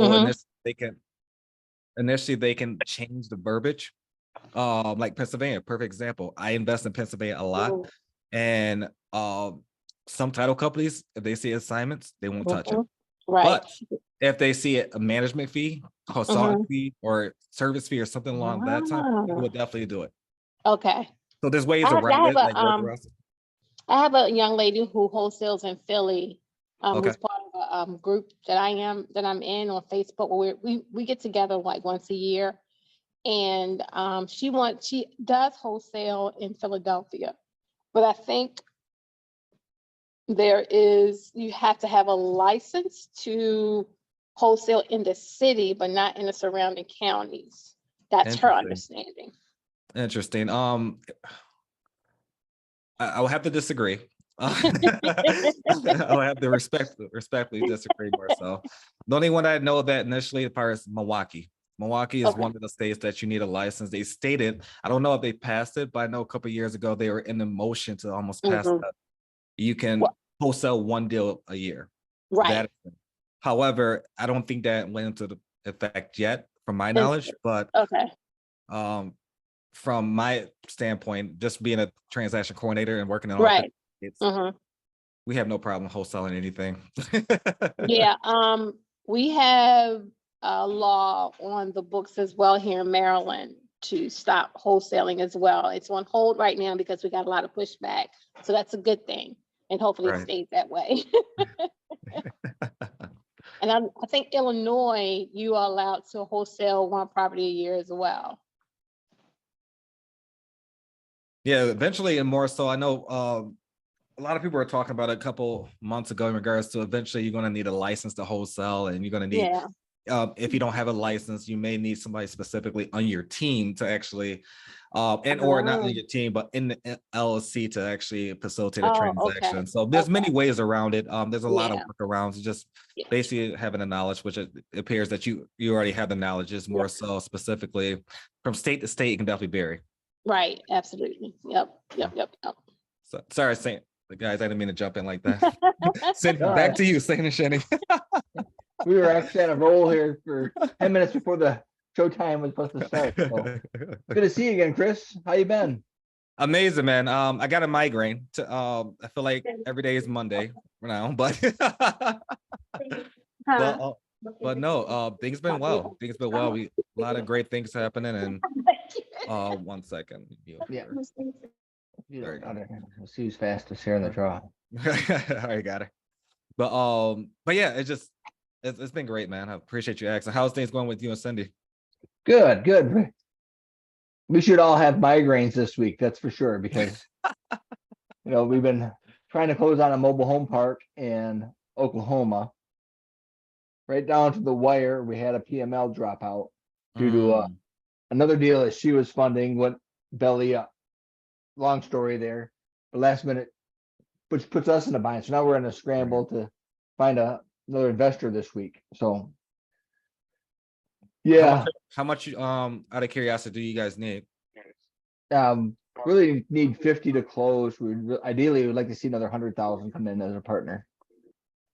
So Mhm. initially they can change the verbiage. Like Pennsylvania, perfect example. I invest in Pennsylvania a lot, Mhm. and some title companies, if they see assignments, they won't touch it. Mhm. Right. But if they see a management fee, consultant Mhm. fee, or service fee, or something along that time, people Ah, would definitely do it. okay. So there's ways I have, I around have it, a like workarounds. I have a young lady who wholesales in Philly, Okay. who's part of a group that I'm in on Facebook, where we get together like once a year, and she does wholesale in Philadelphia, but I think you have to have a license to wholesale in the city, but not in the surrounding counties. That's her Interesting. understanding. Interesting. I will have to disagree. I'll have to respectfully disagree more so. The only one I know that initially as far as Milwaukee. Milwaukee is Okay. one of the states that you need a license. They stated, I don't know if they passed it, but I know a couple of years ago they were in the motion to almost pass Mhm. that. You can Well, wholesale one deal a year. right. That, however, I don't think that went into the effect yet, from my Is knowledge. But okay. um, from my standpoint, just being a transaction coordinator and working in all 50 Right. states, Mhm. we have no problem wholesaling anything. Yeah, we have a law on the books as well here in Maryland to stop wholesaling as well. It's on hold right now because we got a lot of pushback. So that's a good thing. And hopefully it Right. stays that way. And I think Illinois, you are allowed to wholesale one property a year as well. Yeah, eventually, and more so, I know a lot of people were talking about it a couple months ago in regards to eventually you're going to need a license to wholesale, and you're going to need, Yeah. if you don't have a license, you may need somebody specifically on your team to actually, and or not on Oh, your team, but in the LLC to actually facilitate a oh, okay. transaction. So there's Okay. many ways around it. There's a lot of Yeah. workarounds. It's just Yeah. basically having the knowledge, which it appears that you already have the knowledge. Is Yeah. more so specifically from state to state, it can definitely vary. Right. Absolutely. Yep. Yep. Yep. Yep. So sorry, Saint. Guys, I didn't mean to jump in like that. Send All back right. to you, Saint and Shanny. We were actually on a roll here for 10 minutes before the showtime was supposed to start. So good to see you again, Chris. How you been? Amazing, man. I got a migraine. I feel like every day is Monday for now, but Huh? but uh, but no, things been well. Things been well. We a lot of great things happening. And 1 second. Yeah. There you go. Let's see who's fastest here in the draw. I got it. But yeah, it's been great, man. I appreciate you asking. How's things going with you and Cindy? Good, good. We should all have migraines this week, that's for sure, because we've been trying to close on a mobile home park in Oklahoma. Right down to the wire, we had a PML dropout due to another deal that she was funding went belly up. Long story there. The last minute, which puts us in a bind. So now we're in a scramble to find another investor this week. So yeah, How much out of curiosity do you guys need? really need 50 to close. We ideally would like to see another 100,000 come in as a partner.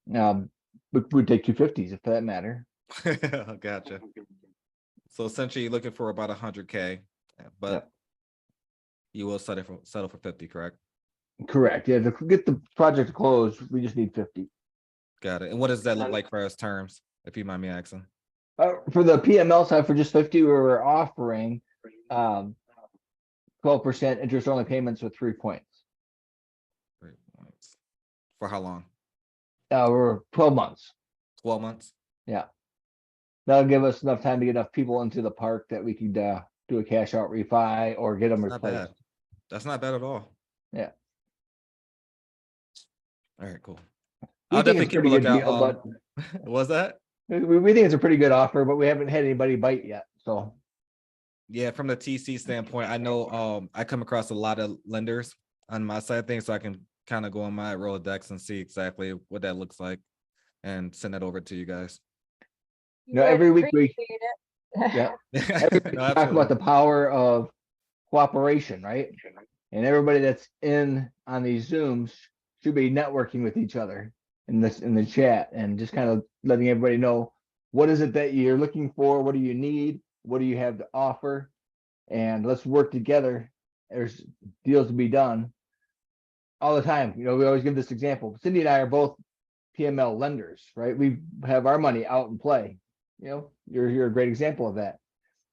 We'd take 250s if that matter. Gotcha. So essentially you're looking for about 100K, but you will settle for 50, correct? Correct. Yeah, to get the project to close, we just need 50. Got it. And what does that look like for us terms, if you mind me asking? For the PML side, for just 50, we were offering 12% interest only payments with 3 points. 3 points. For how long? We're 12 months. 12 months? Yeah. That'll give us enough time to get enough people into the park that we could do a cash out refi or get them That's not replaced. bad. That's not bad at all. Yeah. All right, cool. We I'll think definitely it's a keep a pretty good lookout. deal, but Was that? we think it's a pretty good offer, but we haven't had anybody bite yet. So Yeah, from the TC standpoint, I know I come across a lot of lenders on my side of things, so I can kind of go on my Rolodex and see exactly what that looks like and send that over to you guys. every week we Yeah. every week we talk about the power of cooperation, right? And everybody that's in on these Zooms should be networking with each other in the chat and just kind of letting everybody know what is it that you're looking for? What do you need? What do you have to offer? And let's work together. There's deals to be done all the time. We always give this example. Cindy and I are both PML lenders, right? We have our money out and play. You're a great example of that.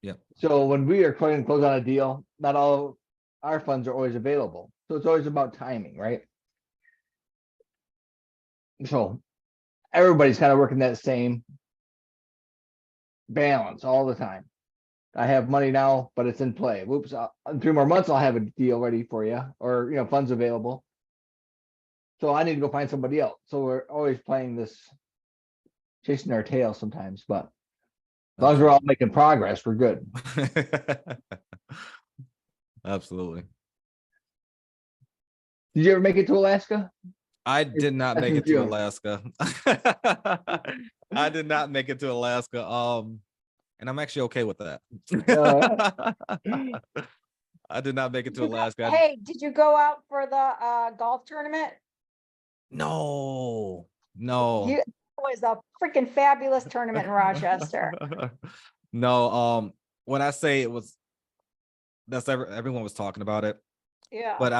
Yeah. So when we are trying to close on a deal, not all our funds are always available. So it's always about timing, right? So everybody's kind of working that same balance all the time. I have money now, but it's in play. Whoops, in 3 more months, I'll have a deal ready for you, or funds available. So I need to go find somebody else. So we're always playing this, chasing our tail sometimes, but as long as we're all making progress, we're good. Absolutely. Did you ever make it to Alaska? I did not That's make in it to June. Alaska. I did not make it to Alaska. And I'm actually okay with that. I did not make it to Alaska. Hey, did you go out for the golf tournament? No. It was a freaking fabulous tournament in Rochester. No, when I say it was, everyone was talking about it, Yeah. but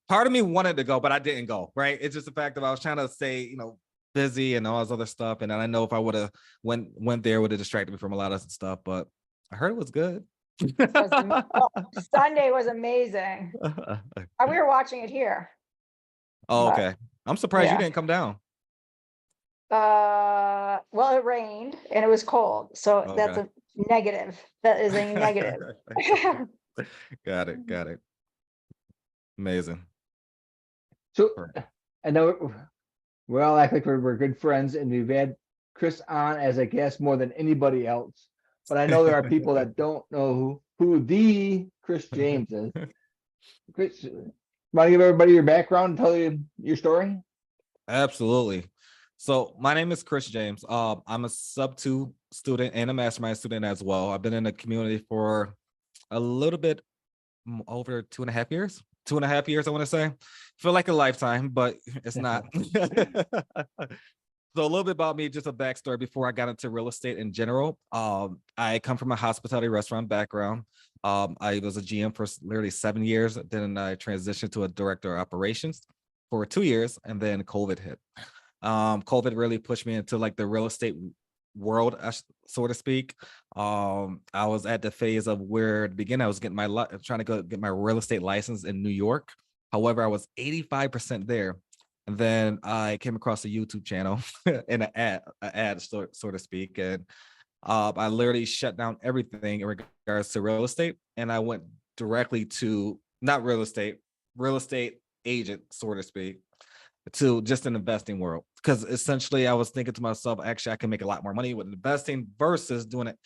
part of me wanted to go, but I didn't go, right? It's just the fact that I was trying to stay, busy and all this other stuff. And I know if I would have went there, would have distracted me from a lot of stuff, but I heard it was good. Sunday was amazing. We were watching it here. Oh, But, okay. I'm surprised you yeah. didn't come down. Well, it rained and it was cold, so that's Okay. a negative. That is a negative. Got it. Amazing. So I know we all act like we're good friends, and we've had Chris on as a guest more than anybody else. But I know there are people that don't know who the Chris James is. Chris, want to give everybody your background and tell you your story? Absolutely. So my name is Chris James. I'm a subto student and a mastermind student as well. I've been in the community for a little bit over 2.5 years. 2.5 years, I want to say. Feel like a lifetime, but it's not. So a little bit about me, just a backstory before I got into real estate in general. I come from a hospitality restaurant background. I was a GM for literally 7 years. Then I transitioned to a director of operations for 2 years, and then COVID hit. COVID really pushed me into like the real estate world, so to speak. I was at the phase of where at the beginning I was getting trying to go get my real estate license in New York. However, I was 85% there. And then I came across a YouTube channel and an ad, so to speak. And I literally shut down everything in regards to real estate. And I went directly to not real estate agent, so to speak, to just an investing world. Because essentially I was thinking to myself, actually, I can make a lot more money with investing versus doing it,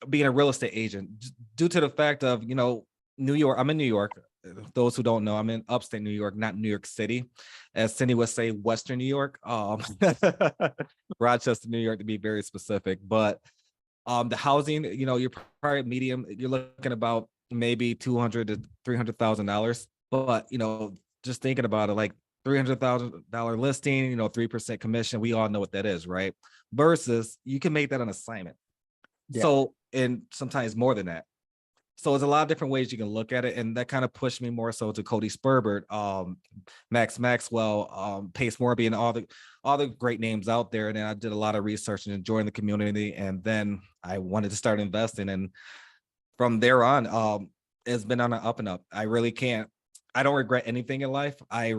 being a real estate agent, due to the fact of, New York. I'm in New York. Those who don't know, I'm in upstate New York, not New York City, as Cindy would say, Western New York, Rochester, New York, to be very specific. But the housing, your private medium, you're looking about maybe $200,000 to $300,000. But just thinking about it, like $300,000 listing, 3% commission, we all know what that is, right? Versus you can make that an assignment. Yeah. So, and sometimes more than that. So there's a lot of different ways you can look at it. And that kind of pushed me more so to Cody Spurbert, Max Maxwell, Pace Morby, and all the great names out there. And then I did a lot of research and joined the community. And then I wanted to start investing. And from there on, it's been on an up and up. I don't regret anything in life. I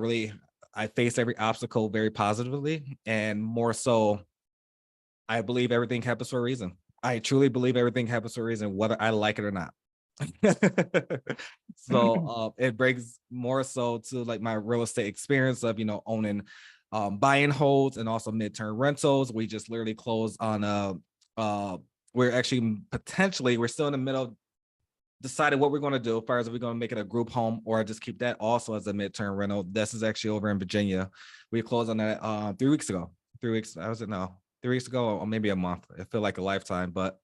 face every obstacle very positively, and more so, I believe everything happens for a reason. I truly believe everything happens for a reason, whether I like it or not. So it brings more so to like my real estate experience of owning buy and holds and also midterm rentals. We just literally closed on we're still in the middle of deciding what we're going to do as far as if we're going to make it a group home or just keep that also as a midterm rental. This is actually over in Virginia. We closed on that 3 weeks ago. 3 weeks, 3 weeks ago, or maybe a month. It felt like a lifetime, but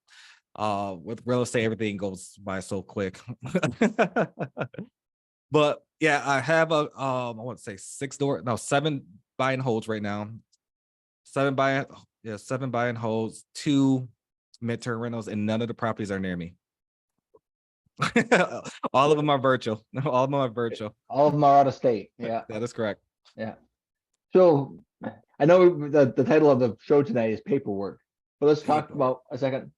with real estate, everything goes by so quick. But yeah, I have I want to say 7 buy and holds right now. 7 Yeah, 7 buy and holds, 2 midterm rentals, and none of the properties are near me. All of them are virtual. All of them are virtual. All of them are out of state. Yeah, That is correct. yeah. So I know the title of the show tonight is paperwork, but let's talk Paperwork. about a second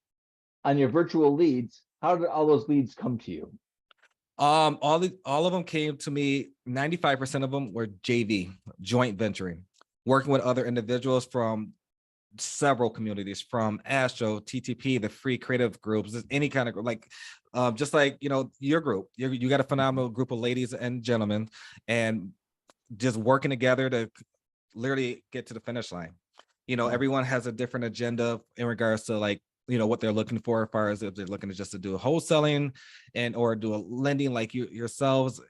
on your virtual leads. How did all those leads come to you? All of them came to me. 95% of them were JV, joint venturing, working with other individuals from several communities, from Astro, TTP, the free creative groups, any kind of like, just like, you know, your group, you got a phenomenal group of ladies and gentlemen, and just working together to literally get to the finish line. You know, Yeah. everyone has a different agenda in regards to like, you know, what they're looking for as far as if they're looking to just to do a wholesaling and or do a lending like you yourselves.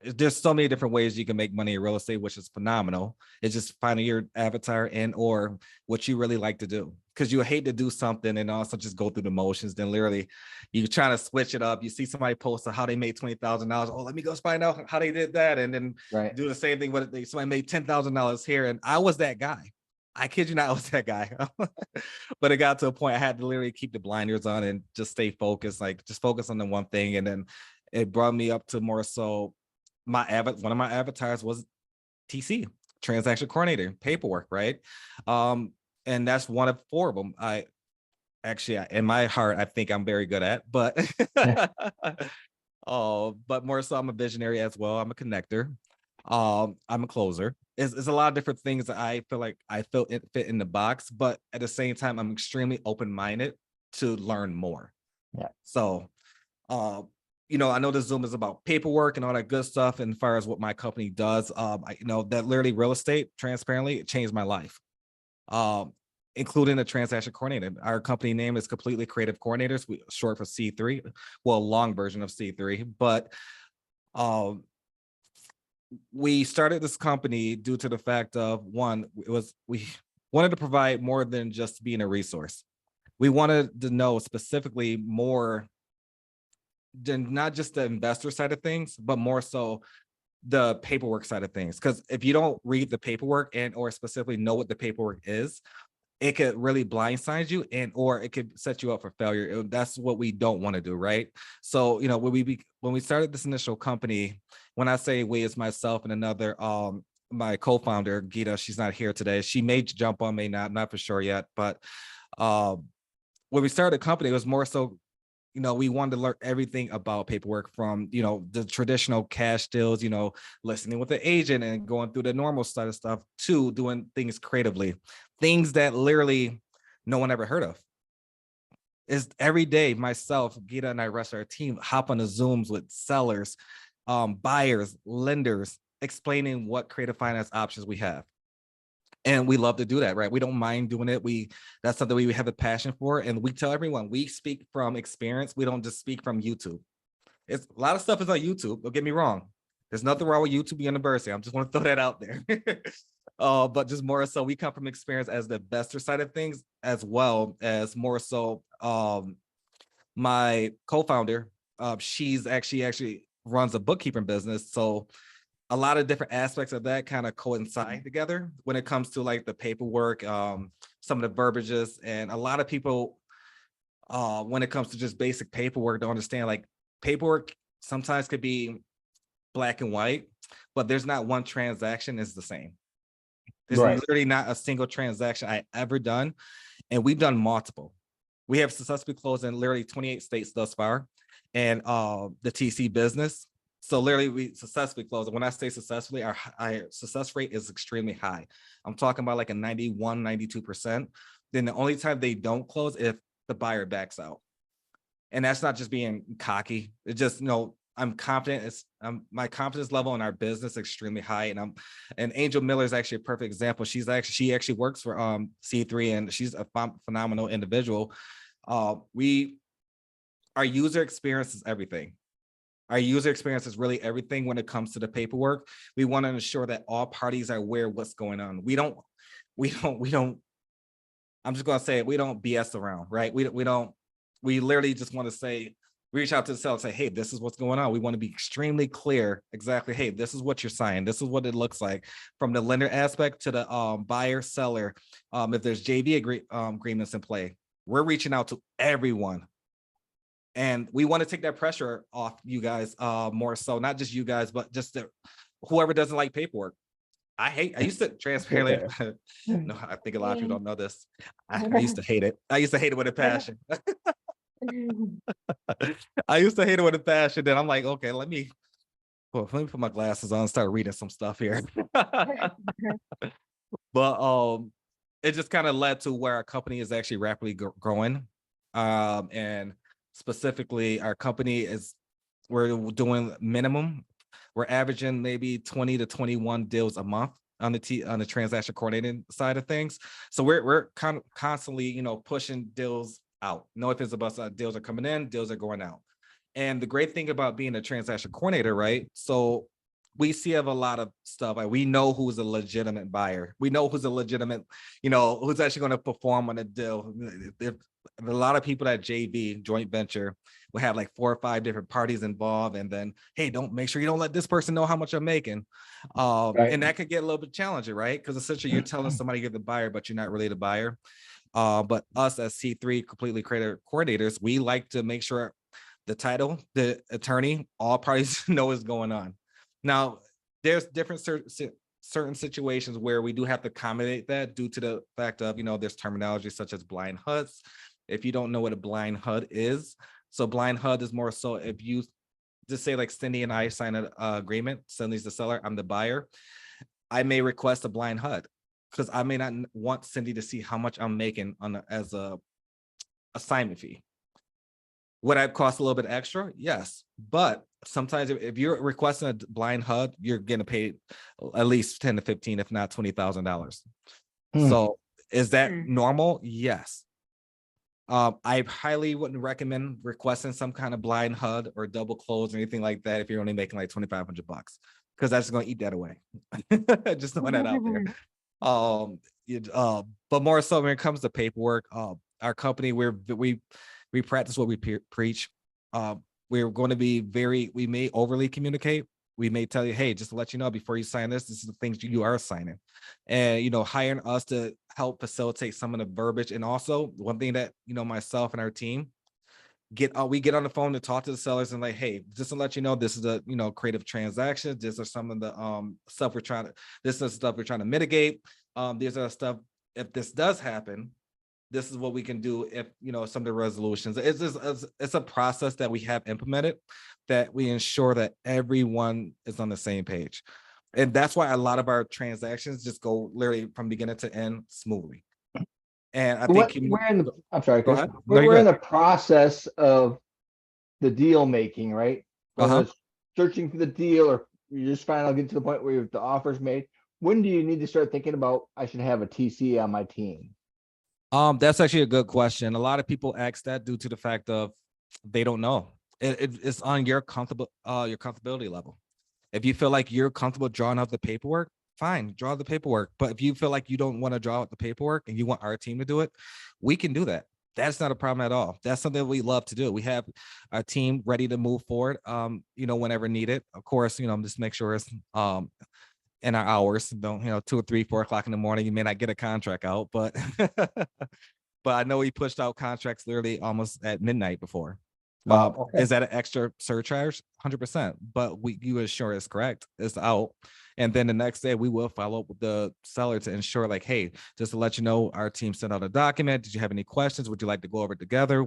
There's so many different ways you can make money in real estate, which is phenomenal. It's just finding your avatar and or what you really like to do. Because you hate to do something and also just go through the motions. Then literally you're trying to switch it up. You see somebody post how they made $20,000. Oh, let me go find out how they did that. And then Right. do the same thing with somebody made $10,000 here. And I was that guy. I kid you not, I was that guy. But it got to a point I had to literally keep the blinders on and just stay focused, like just focus on the one thing. And then it brought me up to more so one of my avatars was TC, transaction coordinator, paperwork, right? And that's one of 4 of them. I actually, in my heart, I think I'm very good at, but but more so I'm a visionary as well. I'm a connector. I'm a closer. It's a lot of different things that I feel like I fit in the box, but at the same time, I'm extremely open-minded to learn more. Yeah. So you know, I know the Zoom is about paperwork and all that good stuff. And as far as what my company does, you know, that literally real estate, transparently, it changed my life, including the transaction coordinator. Our company name is Completely Creative Coordinators, short for C3, well, long version of C3. But we started this company due to the fact of we wanted to provide more than just being a resource. We wanted to know specifically more than not just the investor side of things, but more so the paperwork side of things. Because if you don't read the paperwork and or specifically know what the paperwork is, it could really blindside you and or it could set you up for failure. That's what we don't want to do, right? So, you know, when we started this initial company, when I say we, it's myself and another my co-founder, Gita, she's not here today. She may jump on, may not, I'm not for sure yet. But when we started the company, it was more so, you know, we wanted to learn everything about paperwork from, you know, the traditional cash deals, you know, listening with the agent and going through the normal side of stuff to doing things creatively, things that literally no one ever heard of. Is every day myself, Gita, and I rest our team hop on the Zooms with sellers, buyers, lenders, explaining what creative finance options we have. And we love to do that, right? We don't mind doing it. That's something we have a passion for. And we tell everyone, we speak from experience. We don't just speak from YouTube. It's a lot of stuff is on YouTube. Don't get me wrong. There's nothing wrong with YouTube University. I just want to throw that out there. But just more so, we come from experience as the investor side of things, as well as more so my co-founder, she's actually runs a bookkeeping business. So a lot of different aspects of that kind of coincide together when it comes to like the paperwork, some of the verbiages, and a lot of people, when it comes to just basic paperwork, don't understand like paperwork sometimes could be black and white, but there's not one transaction is the same. There's Right. literally not a single transaction I ever done, and we've done multiple. We have successfully closed in literally 28 states thus far, and the TC business. So literally we successfully closed. When I say successfully, our success rate is extremely high. I'm talking about like a 91, 92%. Then the only time they don't close if the buyer backs out. And that's not just being cocky. It's just, you know, I'm confident. It's my confidence level in our business is extremely high. And Angel Miller is actually a perfect example. She actually works for C3 and she's a phenomenal individual. Our user experience is everything. Our user experience is really everything when it comes to the paperwork. We want to ensure that all parties are aware of what's going on. We don't, I'm just going to say it, we don't BS around, right? We literally just want to say, reach out to the seller and say, hey, this is what's going on. We want to be extremely clear exactly, hey, this is what you're signing. This is what it looks like from the lender aspect to the buyer seller. If there's JV agreements in play, we're reaching out to everyone. And we want to take that pressure off you guys more so, not just you guys, but just whoever doesn't like paperwork. I used to transparently, no, I think a lot of people don't know this. I used to hate it. I used to hate it with a passion. I used to hate it with a passion. Then I'm like, okay, let me put my glasses on and start reading some stuff here. But it just kind of led to where our company is actually rapidly growing. And specifically our company we're doing minimum. We're averaging maybe 20 to 21 deals a month on the transaction coordinating side of things. So we're kind of constantly, pushing deals out. No ifs, about deals are coming in, deals are going out. And the great thing about being a transaction coordinator, right? So we see of a lot of stuff. Like we know who's a legitimate buyer. We know who's a legitimate, who's actually going to perform on a deal. If a lot of people at JV, joint venture, will have like 4 or 5 different parties involved. And then, hey, make sure you don't let this person know how much I'm making. Right. And that could get a little bit challenging, right? Because essentially you're telling somebody you're the buyer, but you're not really the buyer. But us as C3 completely creative coordinators, we like to make sure the title, the attorney, all parties know what's going on. Now, there's different certain situations where we do have to accommodate that due to the fact of, there's terminology such as blind HUDs. If you don't know what a blind HUD is, so blind HUD is more so if you just say like Cindy and I sign an agreement, Cindy's the seller, I'm the buyer, I may request a blind HUD because I may not want Cindy to see how much I'm making as a assignment fee. Would I cost a little bit extra? Yes. But sometimes if you're requesting a blind HUD, you're getting paid at least 10 to 15, if not $20,000. So is that normal? Yes. I highly wouldn't recommend requesting some kind of blind HUD or double close or anything like that if you're only making like $2,500, because that's going to eat that away. Just throwing that out there. But more so when it comes to paperwork, our company, we practice what we preach. We're going to be we may overly communicate. We may tell you, hey, just to let you know, before you sign this is the things you are signing. And, hiring us to help facilitate some of the verbiage. And also one thing that, myself and our team we get on the phone to talk to the sellers and like, hey, just to let you know, this is a, creative transaction. These are some of the stuff this is stuff we're trying to mitigate. These are stuff, if this does happen, this is what we can do if, some of the resolutions. It's a process that we have implemented that we ensure that everyone is on the same page. And that's why a lot of our transactions just go literally from beginning to end smoothly. And I think I'm sorry, go Chris. ahead. No, We're you're in good. the process of the deal making, right? Whether Uh-huh. it's searching for the deal or you just finally get to the point where the offer's made. When do you need to start thinking about I should have a TC on my team? That's actually a good question. A lot of people ask that due to the fact of they don't know. It's on your comfortability level. If you feel like you're comfortable drawing out the paperwork, fine, draw the paperwork. But if you feel like you don't want to draw out the paperwork and you want our team to do it, we can do that. That's not a problem at all. That's something we love to do. We have our team ready to move forward, whenever needed. Of course, just make sure it's in our hours. Don't 2 or 3, 4 o'clock in the morning. You may not get a contract out, but but I know we pushed out contracts literally almost at midnight before. Okay. Is that an extra surcharge? 100%. But you assure it's correct. It's out. And then the next day we will follow up with the seller to ensure like, hey, just to let you know, our team sent out a document. Did you have any questions? Would you like to go over it together?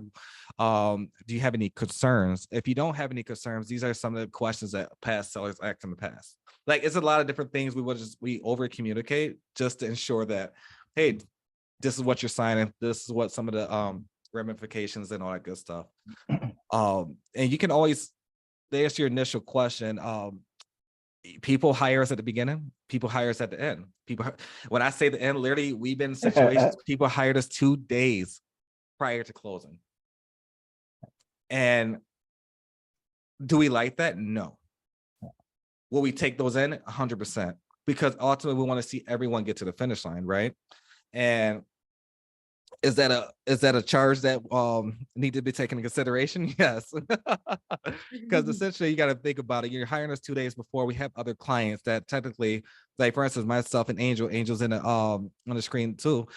Do you have any concerns? If you don't have any concerns, these are some of the questions that past sellers asked in the past. Like it's a lot of different things we over communicate just to ensure that, hey, this is what you're signing. This is what some of the ramifications and all that good stuff. And you can always, to answer your initial question, people hire us at the beginning, people hire us at the end. When I say the end, literally, we've been in situations people hired us 2 days prior to closing. And do we like that? No. Will we take those in? 100%. Because ultimately we want to see everyone get to the finish line, right? And Is that a charge that need to be taken into consideration? Yes. Because essentially you got to think about it. You're hiring us 2 days before. We have other clients that technically, like for instance, myself and Angel's in the on the screen too.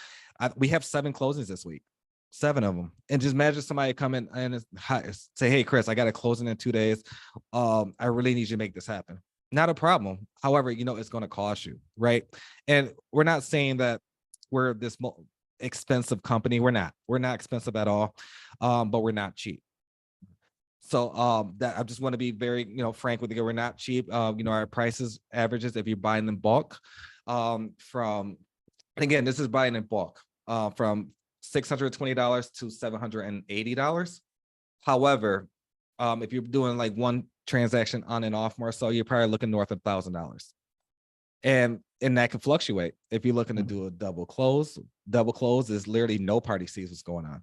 We have 7 closings this week. 7 of them. And just imagine somebody come in and say, hey Chris, I got a closing in 2 days. I really need you to make this happen. Not a problem. However, it's going to cost you, right? And we're not saying that we're this expensive company. We're not expensive at all, but we're not cheap. So that I just want to be very frank with you. We're not cheap. Our prices averages, if you're buying in bulk, from, again, this is buying in bulk, from $620 to $780. However, if you're doing like one transaction on and off more so, you're probably looking north of $1,000. And that can fluctuate. If you're looking to do a double close is literally no party sees what's going on.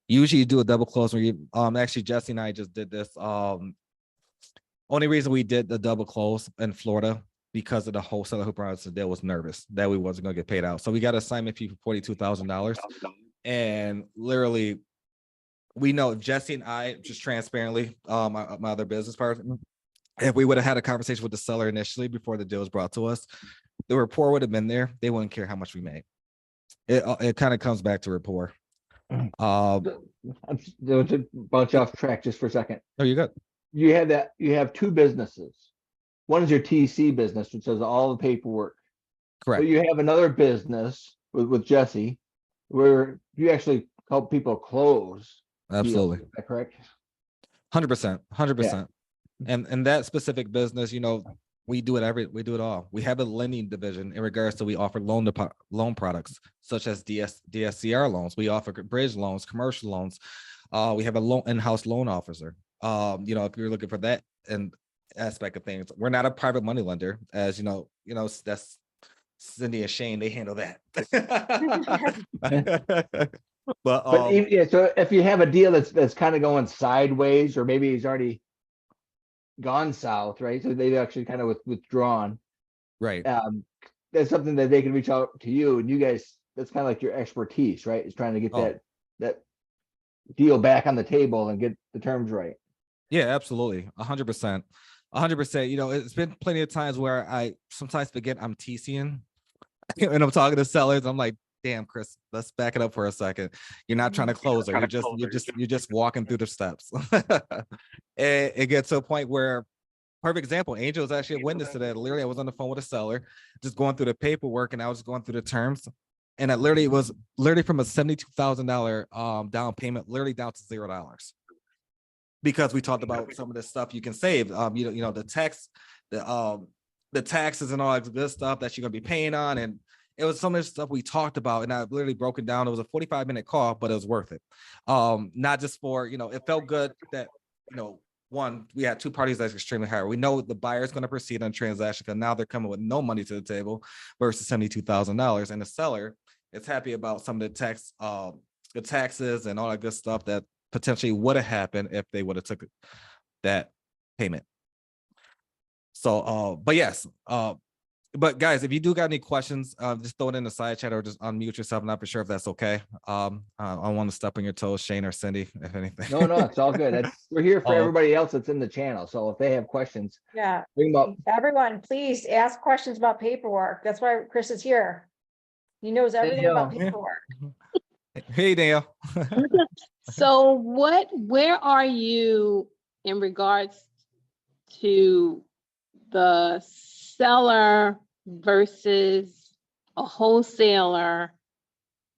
Usually you do a double close where you actually Jesse and I just did this. Only reason we did the double close in Florida because of the wholesaler who brought us the deal was nervous that we wasn't gonna get paid out. So we got an assignment fee for $42,000. And literally we know Jesse and I, just transparently, my other business partner, if we would have had a conversation with the seller initially before the deal was brought to us, the rapport would have been there. They wouldn't care how much we made. It kind of comes back to rapport. There was a bunch off track just for a second. Oh, you good? You have 2 businesses. One is your TC business, which does all the paperwork. Correct. But you have another business with Jesse where you actually help people close. Absolutely. Deals. Is that correct? 100%. 100%. And that specific business, we do it all. We have a lending division in regards to we offer loan products such as DSCR loans. We offer bridge loans, commercial loans. We have a in-house loan officer. If you're looking for that and aspect of things, we're not a private money lender, as that's Cindy and Shane, they handle that. But so if you have a deal that's kind of going sideways, or maybe he's already gone south, right? So they've actually kind of withdrawn. Right. That's something that they can reach out to you, and you guys, that's kind of like your expertise, right? Is trying to get that deal back on the table and get the terms right. Yeah, absolutely. 100%. 100%. It's been plenty of times where I sometimes forget I'm TCing and I'm talking to sellers. I'm like, damn, Chris, let's back it up for a second. You're not trying to close her. You're just walking through the steps. And it gets to a point where, perfect example, Angel was actually a witness to that. Literally, I was on the phone with a seller, just going through the paperwork, and I was going through the terms. And it literally was from a $72,000 down payment, literally down to $0. Because we talked about some of this stuff you can save. The tax, the taxes and all that good stuff that you're gonna be paying on. And it was so much stuff we talked about, and I literally broke it down. It was a 45-minute call, but it was worth it. Not just for, it felt good that, one, we had 2 parties that's extremely high. We know the buyer is going to proceed on transaction because now they're coming with no money to the table versus $72,000. And the seller is happy about some of the taxes and all that good stuff that potentially would have happened if they would have took that payment. So, but yes, but guys, if you do got any questions, just throw it in the side chat or just unmute yourself. I'm not for sure if that's okay. I want to step on your toes, Shane or Cindy, if anything. No, it's all good. We're here for everybody else that's in the channel. So if they have questions, Yeah, bring them up. everyone, please ask questions about paperwork. That's why Chris is here. He knows everything about paperwork. Hey, Dale. So where are you in regards to the seller versus a wholesaler,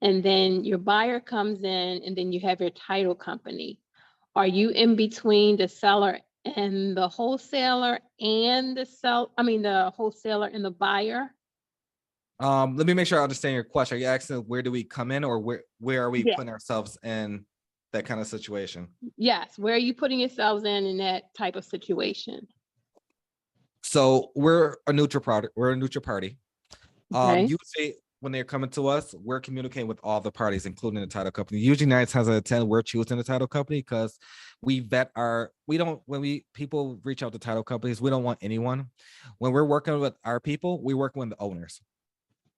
and then your buyer comes in, and then you have your title company? Are you in between the seller and the wholesaler and the wholesaler and the buyer? Let me make sure I understand your question. Are you asking where do we come in, or where are we putting ourselves in that kind of situation? Yes, where are you putting yourselves in that type of situation? So we're a neutral product. We're a neutral party. Okay. Usually when they're coming to us, we're communicating with all the parties, including the title company. Usually 9 times out of 10, we're choosing the title company because we vet people reach out to title companies, we don't want anyone. When we're working with our people, we work with the owners.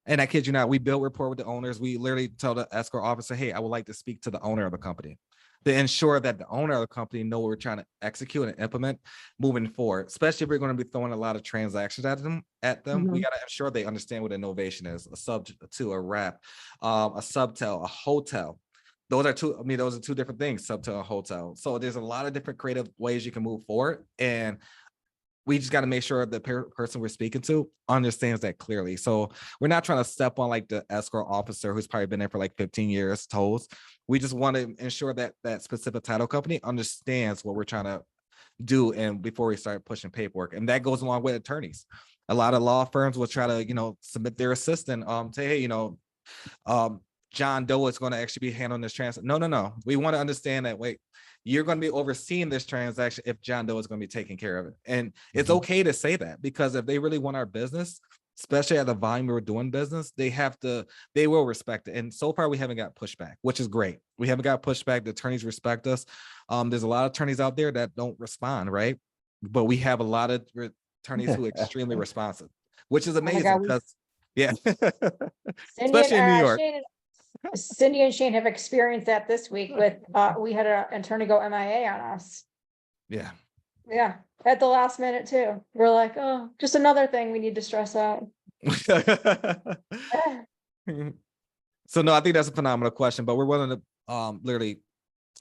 And I kid you not, we built rapport with the owners. We literally tell the escrow officer, hey, I would like to speak to the owner of the company to ensure that the owner of the company know what we're trying to execute and implement moving forward, especially if we're going to be throwing a lot of transactions at them. We Mhm. got to ensure they understand what innovation is, a sub to a wrap, a subtel, a hotel. Those are two different things, subtel and hotel. So there's a lot of different creative ways you can move forward. And we just got to make sure the person we're speaking to understands that clearly. So we're not trying to step on like the escrow officer who's probably been there for like 15 years toes. We just want to ensure that that specific title company understands what we're trying to do and before we start pushing paperwork. And that goes along with attorneys. A lot of law firms will try to, submit their assistant, say, hey, John Doe is going to actually be handling this transaction. No. We want to understand that, wait, you're going to be overseeing this transaction if John Doe is going to be taking care of it. And it's okay to say that, because if they really want our business, especially at the volume we're doing business, they will respect it. And so far we haven't got pushback, which is great. We haven't got pushback. The attorneys respect us. There's a lot of attorneys out there that don't respond, right? But we have a lot of attorneys who are extremely responsive, which is Oh my amazing God, because, yeah, Cindy especially in New York. Cindy and Shane have experienced that this week with, we had an attorney go MIA on us. Yeah. Yeah, at the last minute too. We're like, oh, just another thing we need to stress out. So no, I think that's a phenomenal question, but we're willing to literally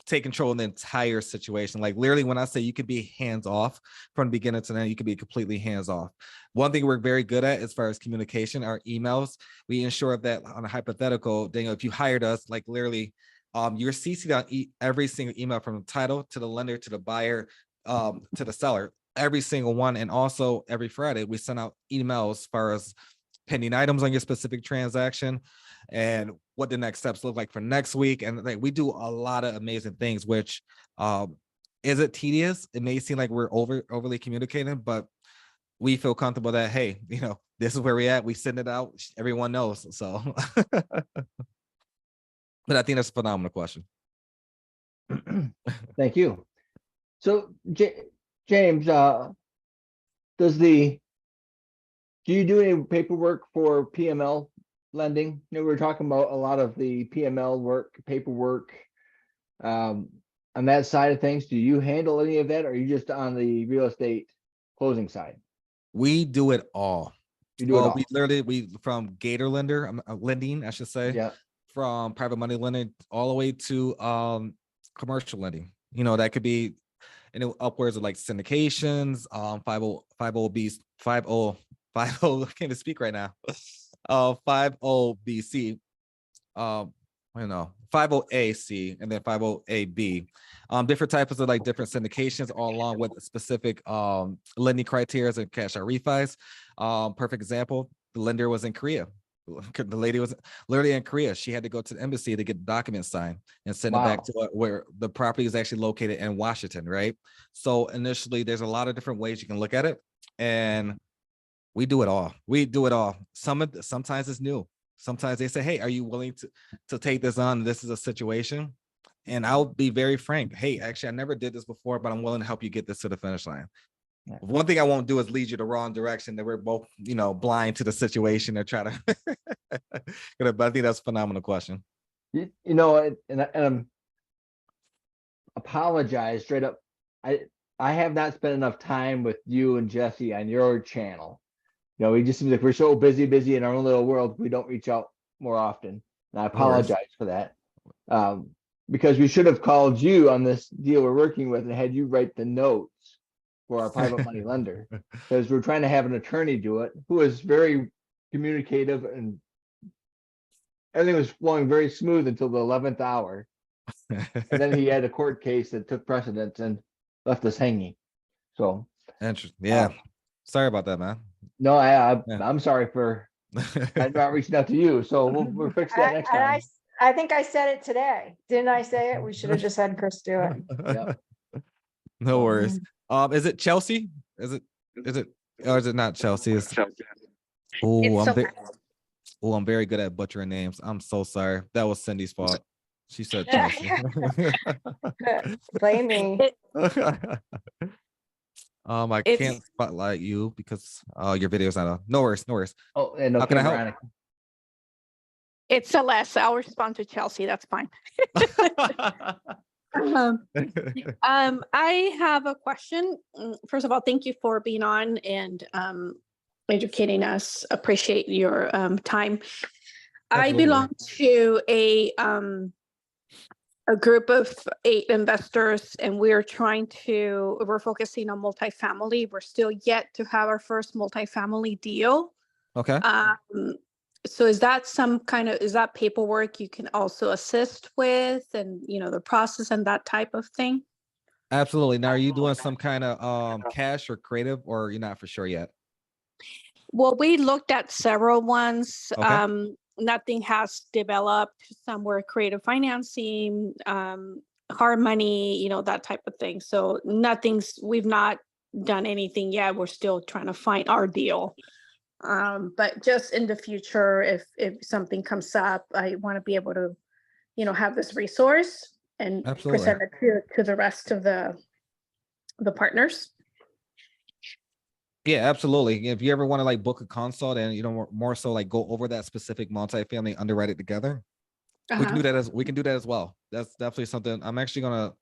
take control of the entire situation. Like literally when I say you could be hands off from beginning to end, you could be completely hands off. One thing we're very good at as far as communication, our emails, we ensure that on a hypothetical, Daniel, if you hired us, like literally you're CC'd on every single email from the title to the lender, to the buyer, to the seller, every single one. And also every Friday we send out emails as far as pending items on your specific transaction and what the next steps look like for next week. And like we do a lot of amazing things, which is it tedious? It may seem like we're overly communicating, but we feel comfortable that, hey, this is where we at. We send it out. Everyone knows. So, but I think that's a phenomenal question. Thank you. So James, do you do any paperwork for PML lending? We were talking about a lot of the PML work, paperwork, on that side of things. Do you handle any of that, or are you just on the real estate closing side? We do it all. You do it all. We from Gator lender, lending, I should say, Yeah. from private money lending all the way to commercial lending. That could be upwards of like syndications, 50 I can't even speak right now. 50BC, 50AC, and then 50AB. Different types of like different syndications, all along with specific lending criteria and cash out refis. Perfect example, the lender was in Korea. The lady was literally in Korea. She had to go to the embassy to get the documents signed and send it back to where the property is actually located in Washington, right? So initially, there's a lot of different ways you can look at it, and we do it all. We do it all. Sometimes it's new. Sometimes they say, hey, are you willing to take this on? This is a situation. And I'll be very frank. Hey, actually, I never did this before, but I'm willing to help you get this to the finish line. Yeah. One thing I won't do is lead you the wrong direction, that we're both, blind to the situation or try to, but I think that's a phenomenal question. And apologize straight up. I have not spent enough time with you and Jesse on your channel. We just seem like we're so busy in our own little world. We don't reach out more often. And I apologize for that. Because we should have called you on this deal we're working with and had you write the notes for our private money lender, because we're trying to have an attorney do it who is very communicative, and everything was flowing very smooth until the 11th hour. And then he had a court case that took precedence and left us hanging. So interesting. Yeah. Sorry about that, man. No, I'm sorry for not reaching out to you. So we'll fix that next time. I think I said it today. Didn't I say it? We should have just had Chris do it. Yep. No worries. Is it Chelsea? Is it, or is it not Chelsea? I'm very good at butchering names. I'm so sorry. That was Cindy's fault. She said Chelsea. Blame me. I can't spotlight you because your video's not on. No worries. Oh, and no, How can I help? Veronica. It's Celeste. I'll respond to Chelsea. That's fine. Um, I have a question. First of all, thank you for being on and educating us. Appreciate your time. I Absolutely. belong to a group of 8 investors, and we're focusing on multifamily. We're still yet to have our first multifamily deal. Okay. So is that paperwork you can also assist with, and the process and that type of thing? Absolutely. Now, are you doing some kind of cash or creative, or you're not for sure yet? Well, we looked at several ones. Okay. Nothing has developed. Some were creative financing, hard money, that type of thing. So we've not done anything yet. We're still trying to find our deal. But just in the future, if something comes up, I want to be able to, have this resource and Absolutely. present it to the rest of the partners. Yeah, absolutely. If you ever want to like book a consult and more so like go over that specific multifamily, underwrite it together, we can do that as well. That's definitely something. I'm actually gonna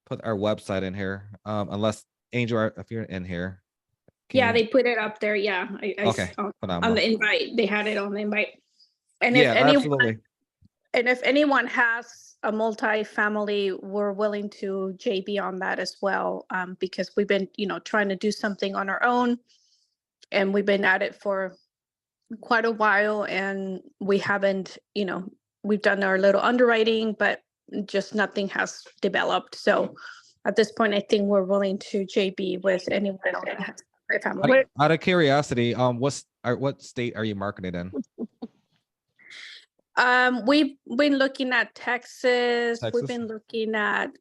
put our website in here. Unless Angel, if you're in here. Yeah, they put it up there. Yeah, Okay, on phenomenal. the invite. They had it on the invite. And Yeah, absolutely. if anyone has a multi-family, we're willing to JB on that as well, because we've been, trying to do something on our own, and we've been at it for quite a while, and we haven't, we've done our little underwriting, but just nothing has developed. So at this point, I think we're willing to JB with anyone else that has a family. Out of curiosity, what state are you marketing in? We've been looking at Texas. We've Texas? been looking at,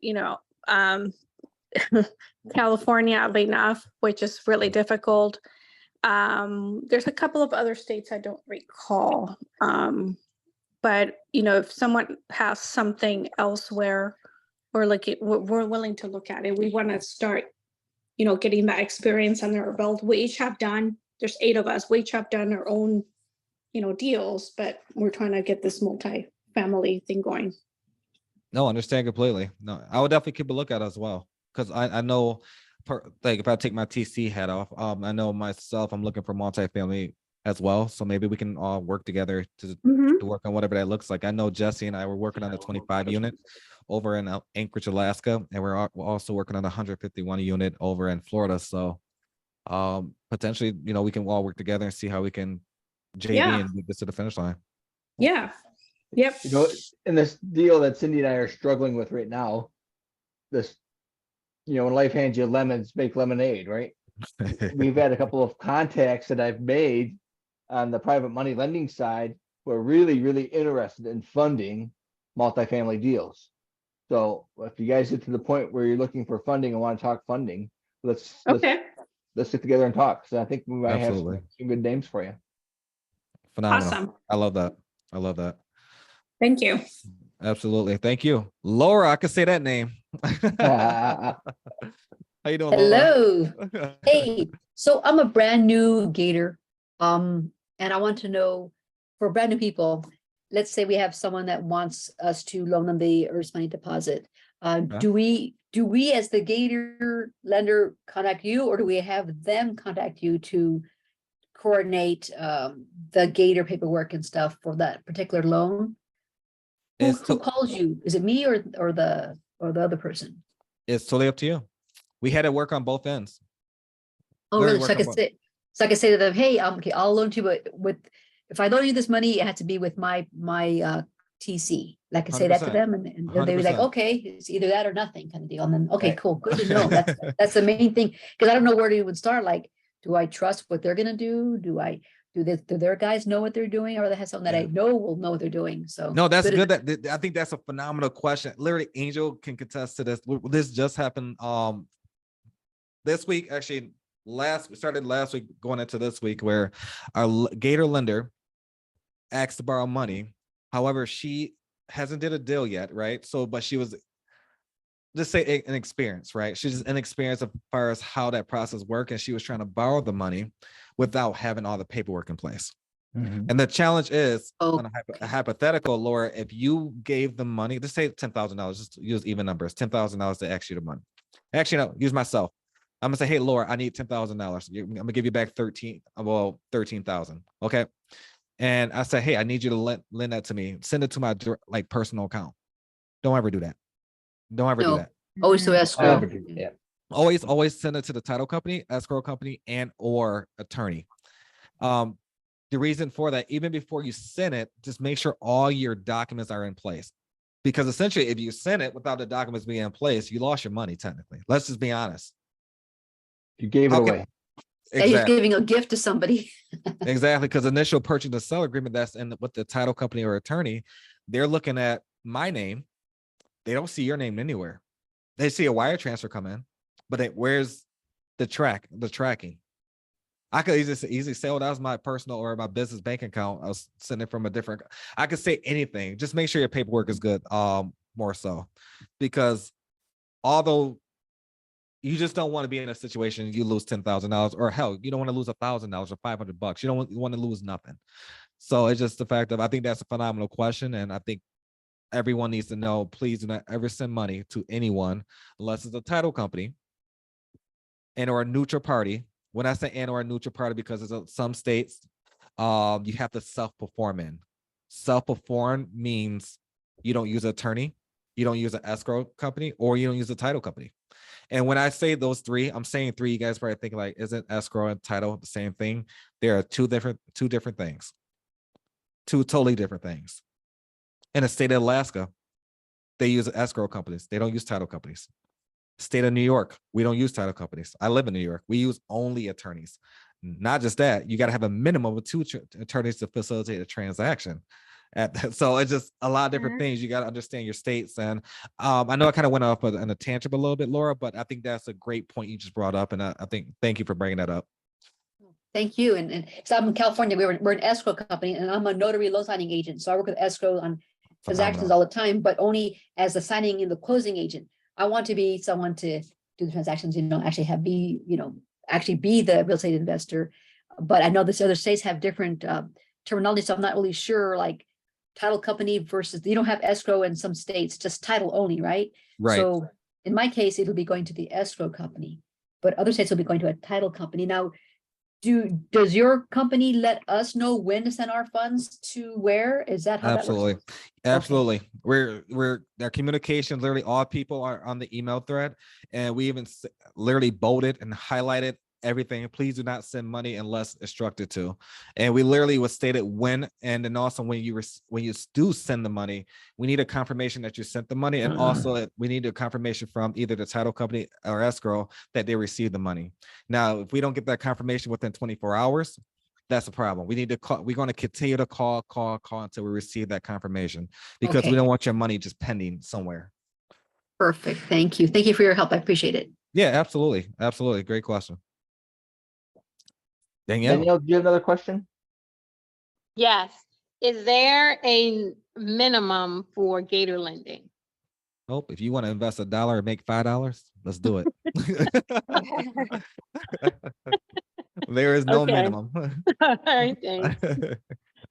California, oddly enough, which is really difficult. There's a couple of other states I don't recall. But if someone has something elsewhere, we're willing to look at it. We want to start, getting that experience under our belt. There's 8 of us. We each have done our own deals, but we're trying to get this multi-family thing going. No, understand completely. No, I would definitely keep a look at it as well, because I know, like if I take my TC hat off, I know myself, I'm looking for multifamily as well. So maybe we can all work together to work on whatever that looks like. I know Jesse and I were working on the 25 unit over in Anchorage, Alaska, and we're also working on a 151 unit over in Florida. So potentially, we can all work together and see how we can JV and get this to the finish line. Yeah. Yep. In this deal that Cindy and I are struggling with right now, this, when life hands you lemons, make lemonade, right? We've had a couple of contacts that I've made on the private money lending side who are really, really interested in funding multifamily deals. So if you guys get to the point where you're looking for funding and want to talk funding, let's get together and talk. So I think we might have some good names for you. Phenomenal. Awesome. I love that. Thank you. Absolutely. Thank you. Laura, I can say that name. How you doing, Hello. Laura? Hey, so I'm a brand new Gator. And I want to know, for brand new people, let's say we have someone that wants us to loan them the earnest money deposit. Do we as the Gator lender contact you, or do we have them contact you to coordinate the Gator paperwork and stuff for that particular loan? Who calls you? Is it me or the other person? It's totally up to you. We had to work on both ends. Oh, really? So I could say to them, hey, okay, I'll loan to you, but if I loan you this money, it has to be with my TC. Like I could say that to them, and then they were like, okay, it's either that or nothing kind of deal. And then, okay, cool, good to know. That's the main thing, because I don't know where to even start. Like, do I trust what they're gonna do? Do their guys know what they're doing, or they have something that I know will know what they're doing? So no, that's good. I think that's a phenomenal question. Literally, Angel can contest to this. This just happened this week, actually. We started last week going into this week, where our Gator lender asked to borrow money. However, she hasn't did a deal yet, right? So, but she was, just say an experience, right? She's an experience as far as how that process works, and she was trying to borrow the money without having all the paperwork in place, Mhm. And the challenge is on a Okay. hypothetical, Laura, if you gave them money, just say $10,000, just use even numbers, $10,000 to ask you the money. Actually, no, use myself. I'm gonna say, hey, Laura, I need $10,000. I'm gonna give you back 13,000. Okay. And I say, hey, I need you to lend that to me. Send it to my like personal account. Don't ever do that. Don't ever do No. that. Always to I escrow. never do that. Always send it to the title company, escrow company, and or attorney. The reason for that, even before you send it, just make sure all your documents are in place. Because essentially, if you send it without the documents being in place, you lost your money technically. Let's just be honest. You gave it How can- away. Yeah, you're Exactly. giving a gift to somebody. Exactly. Because initial purchase and sell agreement, that's in with the title company or attorney, they're looking at my name. They don't see your name anywhere. They see a wire transfer come in, but where's the tracking? I could easily say, oh, that was my personal or my business bank account. I was sending from a different. I could say anything. Just make sure your paperwork is good. More so, because although you just don't want to be in a situation you lose $10,000, or hell, you don't want to lose $1,000 or $500. You don't want to lose nothing. So it's just the fact of, I think that's a phenomenal question, and I think everyone needs to know. Please do not ever send money to anyone unless it's a title company and or a neutral party. When I say and or a neutral party, because there's some states, you have to self-perform in. Self-perform means you don't use an attorney, you don't use an escrow company, or you don't use a title company. And when I say those three, I'm saying three. You guys probably think like, isn't escrow and title the same thing? There are two different things, two totally different things. In the state of Alaska, they use escrow companies. They don't use title companies. State of New York, we don't use title companies. I live in New York. We use only attorneys. Not just that, you got to have a minimum of two attorneys to facilitate a transaction. So it's just a lot of different things. You got to understand your states. And I know I kind of went off on a tangent a little bit, Laura, but I think that's a great point you just brought up. And I think, thank you for bringing that up. Thank you. And so I'm in California. We're an escrow company, and I'm a notary loan signing agent. So I work with escrow on transactions Phenomenal. all the time, but only as the signing and the closing agent. I want to be someone to do the transactions, actually actually be the real estate investor. But I know this other states have different terminology, so I'm not really sure, like title company versus, you don't have escrow in some states, just title only, right? Right. So in my case, it'll be going to the escrow company, but other states will be going to a title company. Now, does your company let us know when to send our funds to where? Is that how that Absolutely. works? Absolutely. We're our communication, literally all people are on the email thread, and we even literally bolded and highlighted everything. Please do not send money unless instructed to. And we literally was stated when, and then also when you do send the money, we need a confirmation that you sent the money, and also we need a confirmation from either the title company or escrow that they received the money. Now, if we don't get that confirmation within 24 hours, that's a problem. We need to call. We're going to continue to call until we receive that confirmation, because we Okay. don't want your money just pending somewhere. Perfect. Thank you. Thank you for your help. I appreciate it. Yeah, absolutely. Absolutely. Great question. Danielle. Danielle, do you have another question? Yes. Is there a minimum for Gator lending? Nope. If you want to invest $1 and make $5, let's do it. There is no Okay. minimum. All right, thanks.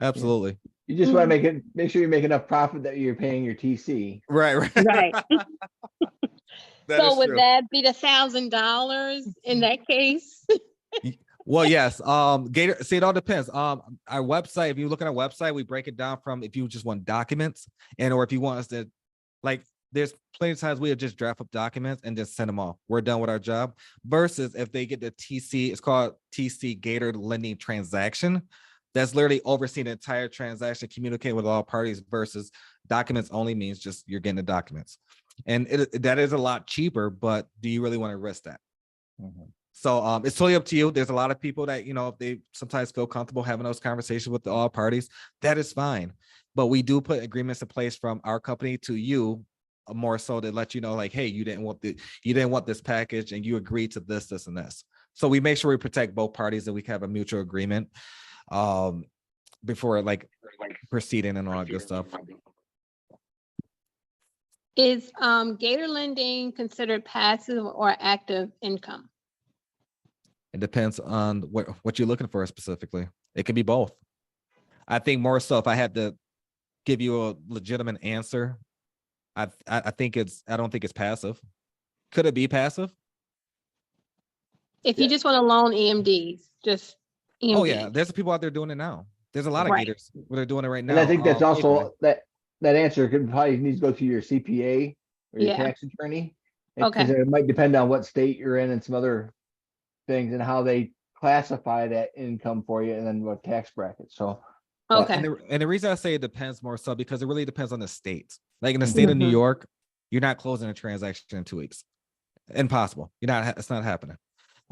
Absolutely. You just want to make sure you make enough profit that you're paying your TC. Right. Right. That So is would true. that be the $1,000 in that case? Well, yes. Gator, see, it all depends. Our website, if you look at our website, we break it down from if you just want documents, and or if you want us to, like, there's plenty of times we would just draft up documents and just send them off. We're done with our job. Versus if they get the TC, it's called TC Gator Lending Transaction. That's literally overseeing the entire transaction, communicating with all parties, versus documents only means just you're getting the documents. And that is a lot cheaper, but do you really want to risk that? So it's totally up to you. There's a lot of people that, if they sometimes feel comfortable having those conversations with all parties, that is fine. But we do put agreements in place from our company to you, more so to let you know, like, hey, you didn't want this package, and you agreed to this, this, and this. So we make sure we protect both parties, and we have a mutual agreement before like proceeding and all that good stuff. Is Gator lending considered passive or active income? It depends on what you're looking for specifically. It can be both. I think more so if I had to give you a legitimate answer, I think I don't think it's passive. Could it be passive? If you just want to loan EMDs, just EMDs. Oh yeah, there's people out there doing it now. There's a lot of Right. gators where they're doing it right now. And I think that's faithfully. also that answer could probably needs to go to your CPA or your Yeah. tax attorney. Okay. Because it might depend on what state you're in and some other things and how they classify that income for you and then what tax bracket. So Well, Okay. and the reason I say it depends more so because it really depends on the state. Like in the state of New Mhm. York, you're not closing a transaction in 2 weeks. Impossible. It's not happening.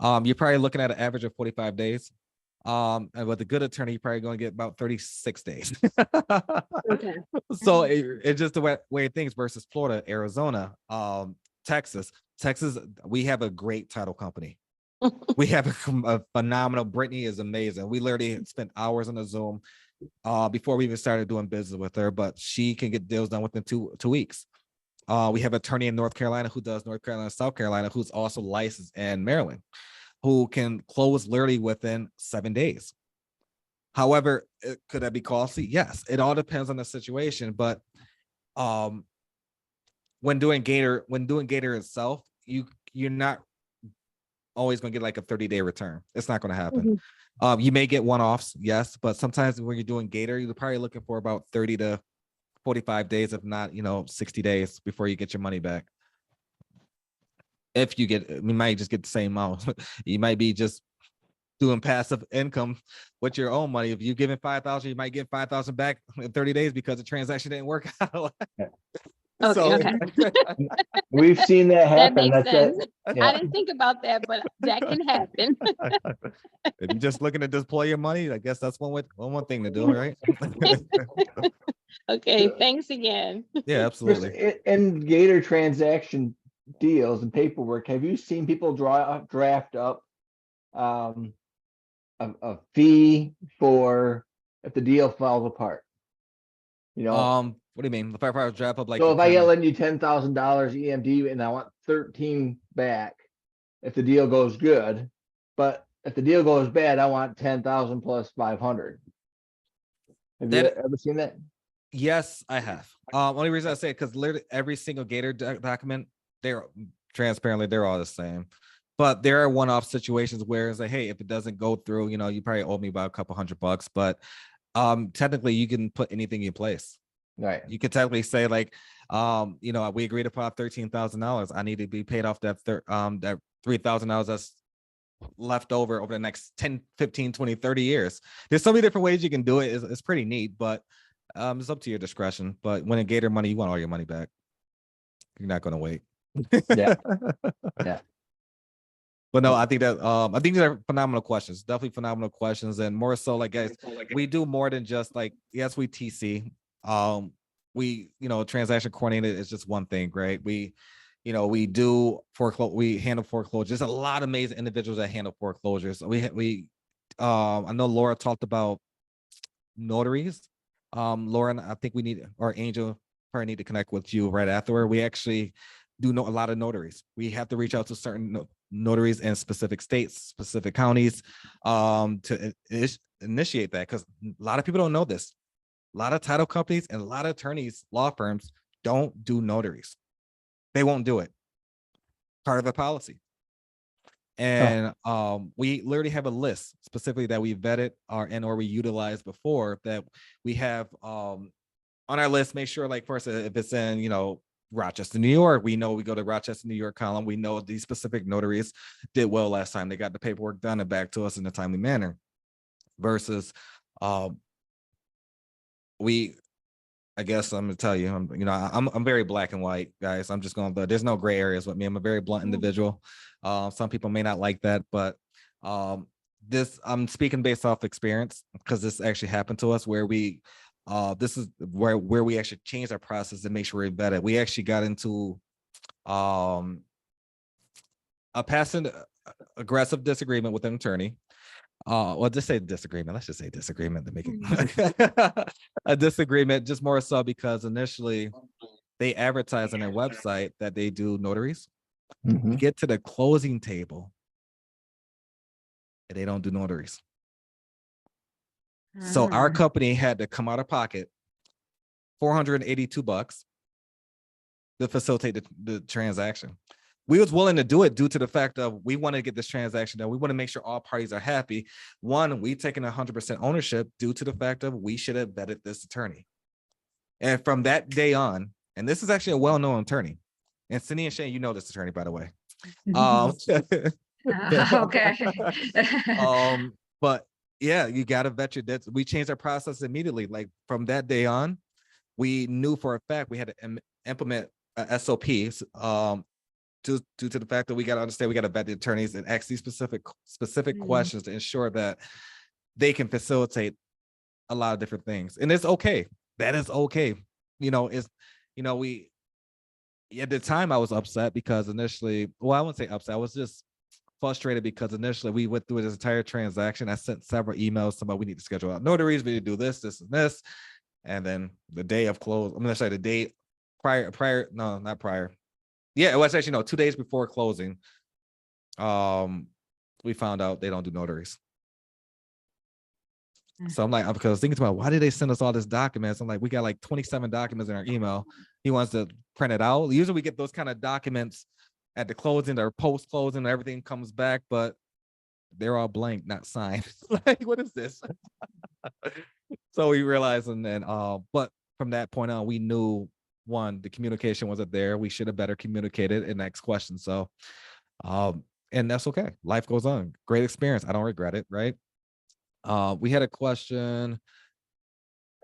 You're probably looking at an average of 45 days. And with a good attorney, you're probably going to get about 36 days. Okay. So it's just the way things versus Florida, Arizona, Texas. Texas, we have a great title company. We have a phenomenal. Brittany is amazing. We literally spent hours on the Zoom before we even started doing business with her, but she can get deals done within two weeks. We have an attorney in North Carolina who does North Carolina, South Carolina, who's also licensed in Maryland, who can close literally within 7 days. However, could that be costly? Yes, it all depends on the situation. But when doing Gator itself, you're not always going to get like a 30-day return. It's not going to happen. You may get one-offs, yes, but sometimes when you're doing Gator, you're probably looking for about 30 to 45 days, if not, 60 days before you get your money back. If you might just get the same amount. You might be just doing passive income with your own money. If you're giving 5,000, you might get 5,000 back in 30 days because the transaction didn't work out. Okay. we've seen that That happen. makes That's it. sense. Yeah. I didn't think about that, but that can happen. If you're just looking to deploy your money, I guess that's one thing to do, right? Okay, thanks again. Yeah, Chris, absolutely. in Gator transaction deals and paperwork, have you seen people draft up a fee for if the deal falls apart? What do you mean? If I draft up like So to if I kinda- lend you $10,000 EMD and I want 13 back, if the deal goes good, but if the deal goes bad, I want 10,000 plus 500. Have you That- ever seen that? Yes, I have. Only reason I say it because literally every single Gator document, they're transparently they're all the same. But there are one-off situations where it's like, hey, if it doesn't go through, you probably owe me about a couple $100. But technically you can put anything in place. Right. You could technically say like, we agreed upon $13,000. I need to be paid off that that $3,000 that's left over the next 10, 15, 20, 30 years. There's so many different ways you can do it. It's pretty neat, but it's up to your discretion. But when in Gator money, you want all your money back. You're not going to wait. Yeah. Yeah. But no, I think these are phenomenal questions. Definitely phenomenal questions, and more so, like guys, we do more than just like yes, we TC. We transaction coordinator is just one thing, right? We do foreclosure. We handle foreclosures. There's a lot of amazing individuals that handle foreclosures. I know Laura talked about notaries. Lauren, I think we need, or Angel probably need to connect with you right afterward. We actually do know a lot of notaries. We have to reach out to certain notaries in specific states, specific counties, to initiate that, because a lot of people don't know this. A lot of title companies and a lot of attorneys, law firms don't do notaries. They won't do it. Part of the policy. And we literally have a list specifically that we vetted or we utilized before that we have on our list. Make sure, like, first, if it's in Rochester, New York, we know we go to Rochester, New York column. We know these specific notaries did well last time. They got the paperwork done and back to us in a timely manner. Versus I guess I'm gonna tell you, I'm very black and white, guys. I'm just going, but there's no gray areas with me. I'm a very blunt individual. Some people may not like that, but this I'm speaking based off experience, because this actually happened to us where this is where we actually changed our process and make sure we're vetted. We actually got into a passive aggressive disagreement with an attorney. Well, just say disagreement. Let's just say disagreement to make it a disagreement, just more so because initially they advertise on their website that they do notaries. We get to the closing table and they don't do notaries. So our Mm. company had to come out of pocket $482 to facilitate the transaction. We was willing to do it due to the fact of we want to get this transaction done. We want to make sure all parties are happy. One, we taking 100% ownership due to the fact of we should have vetted this attorney. And from that day on, and this is actually a well-known attorney, and Cindy and Shane, you know this attorney, by the way. Okay. But yeah, you got to vet your debts. We changed our process immediately. Like from that day on, we knew for a fact we had to implement SOPs. Due to the fact that we got to understand, we got to vet the attorneys and ask these specific questions to ensure that they can facilitate a lot of different things. And it's okay. That is okay. We at the time I was upset because initially, well, I wouldn't say upset. I was just frustrated because initially we went through this entire transaction. I sent several emails about we need to schedule out notaries, we need to do this, and this. And then the day of close, I'm gonna say the day prior, no, not prior. Yeah, it was actually 2 days before closing. We found out they don't do notaries. So I'm like, because I was thinking about why did they send us all these documents? I'm like, we got like 27 documents in our email. He wants to print it out. Usually we get those kind of documents at the closing or post closing, everything comes back, but they're all blank, not signed. Like, what is this? So we realized, and then, but from that point on, we knew one, the communication wasn't there. We should have better communicated in next question. So, and that's okay. Life goes on. Great experience. I don't regret it. Right. We had a question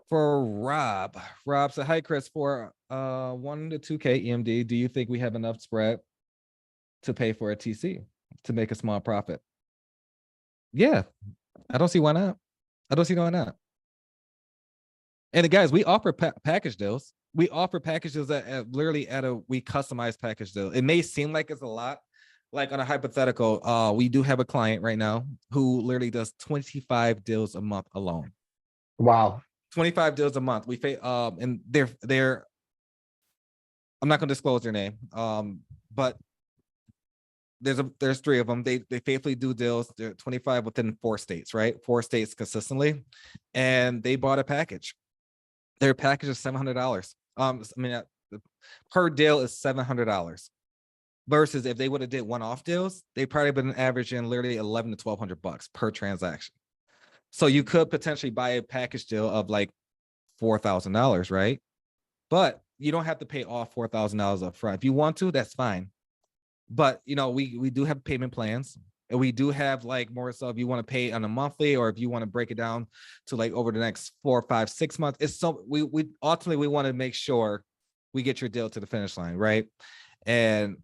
for Rob. Rob said, "Hi, Chris. For 1 to 2K EMD, do you think we have enough spread to pay for a TC to make a small profit?" Yeah, I don't see why not. I don't see why not. And guys, we offer package deals. We offer packages that literally we customize package deal. It may seem like it's a lot. Like on a hypothetical, we do have a client right now who literally does 25 deals a month alone. Wow. 25 deals a month. And they're I'm not gonna disclose their name. But there's 3 of them. They faithfully do deals. They're 25 within 4 states, right? 4 states consistently. And they bought a package. Their package is $700. Per deal is $700. Versus if they would have did one-off deals, they probably been averaging literally $1,100 to $1,200 per transaction. So you could potentially buy a package deal of like $4,000, right? But you don't have to pay all $4,000 up front. If you want to, that's fine. But we do have payment plans, and we do have like more so if you want to pay on a monthly, or if you want to break it down to like over the next 4, 5, 6 months. It's so we ultimately we want to make sure we get your deal to the finish line, right? And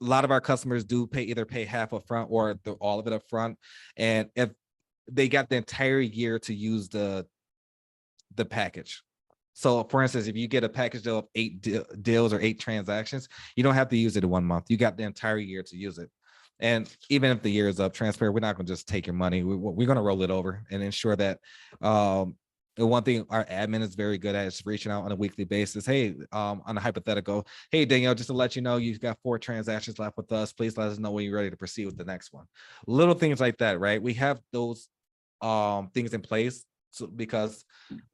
a lot of our customers do either pay half up front or all of it up front. And if they got the entire year to use the package. So for instance, if you get a package deal of 8 deals or 8 transactions, you don't have to use it in 1 month. You got the entire year to use it. And even if the year is up, transparent, we're not going to just take your money. We're going to roll it over and ensure that the one thing our admin is very good at is reaching out on a weekly basis. Hey, on a hypothetical, hey, Danielle, just to let you know, you've got 4 transactions left with us. Please let us know when you're ready to proceed with the next one. Little things like that, right? We have those things in place because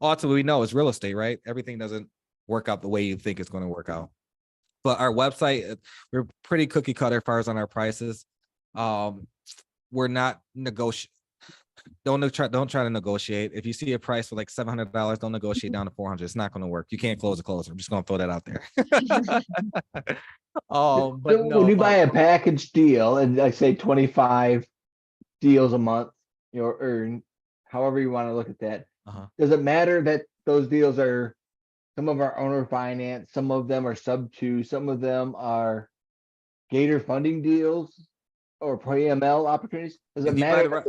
ultimately we know it's real estate, right? Everything doesn't work out the way you think it's going to work out. But our website, we're pretty cookie cutter as far as on our prices. We're not negotiating. Don't try to negotiate. If you see a price for like $700, don't negotiate down to $400. It's not going to work. You can't close a closer. I'm just going to throw that out there. But So no, when you buy a package deal and I say 25 deals a month, or however you want to look at that, does it matter that those deals are, some of our owner finance, some of them are subto, some of them are Gator funding deals or PML opportunities? Does it matter?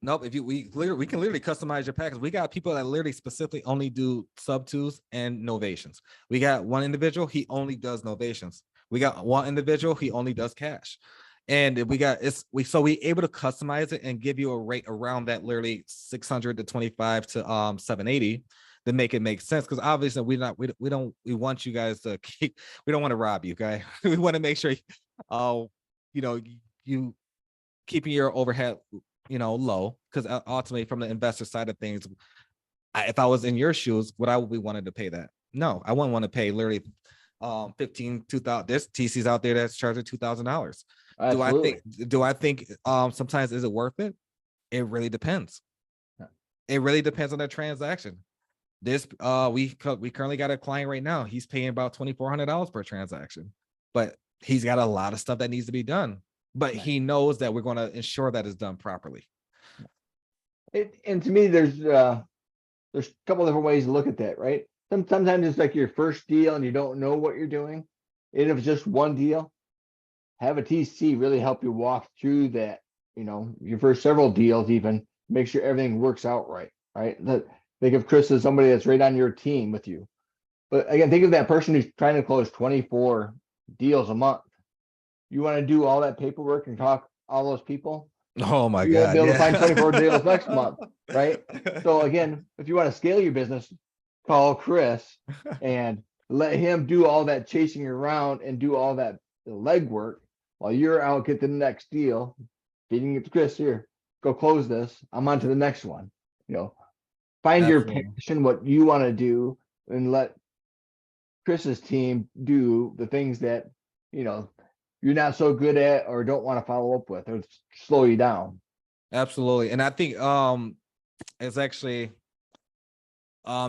Nope. We can literally customize your package. We got people that literally specifically only do subtos and novations. We got one individual, he only does novations. We got one individual, he only does cash. And we able to customize it and give you a rate around that literally 600 to 25 to 780 to make it make sense. Because obviously we want you guys to keep, we don't want to rob you, okay? We want to make sure you keeping your overhead low, because ultimately from the investor side of things, if I was in your shoes, would I be wanted to pay that? No, I wouldn't want to pay literally 2,000. There's TCs out there that's charging $2,000. Absolutely. Do I think sometimes is it worth it? It really depends. Yeah. It really depends on the transaction. This we currently got a client right now. He's paying about $2,400 per transaction, but he's got a lot of stuff that needs to be done. But Right. he knows that we're going to ensure that it's done properly. And to me, there's a couple different ways to look at that, right? Sometimes it's like your first deal and you don't know what you're doing. And if it's just one deal, have a TC really help you walk through that, your first several deals, even make sure everything works out right, right? Think of Chris as somebody that's right on your team with you. But again, think of that person who's trying to close 24 deals a month. You want to do all that paperwork and talk all those people? Oh my You won't God. be able to yeah. find 24 deals next month, right? So again, if you want to scale your business, call Chris and let him do all that chasing around and do all that legwork while you're out get the next deal, feeding it to Chris here. Go close this. I'm on to the next one. Find your Absolutely. passion, what you want to do, and let Chris's team do the things that you're not so good at or don't want to follow up with or slow you down. Absolutely. And I think it's actually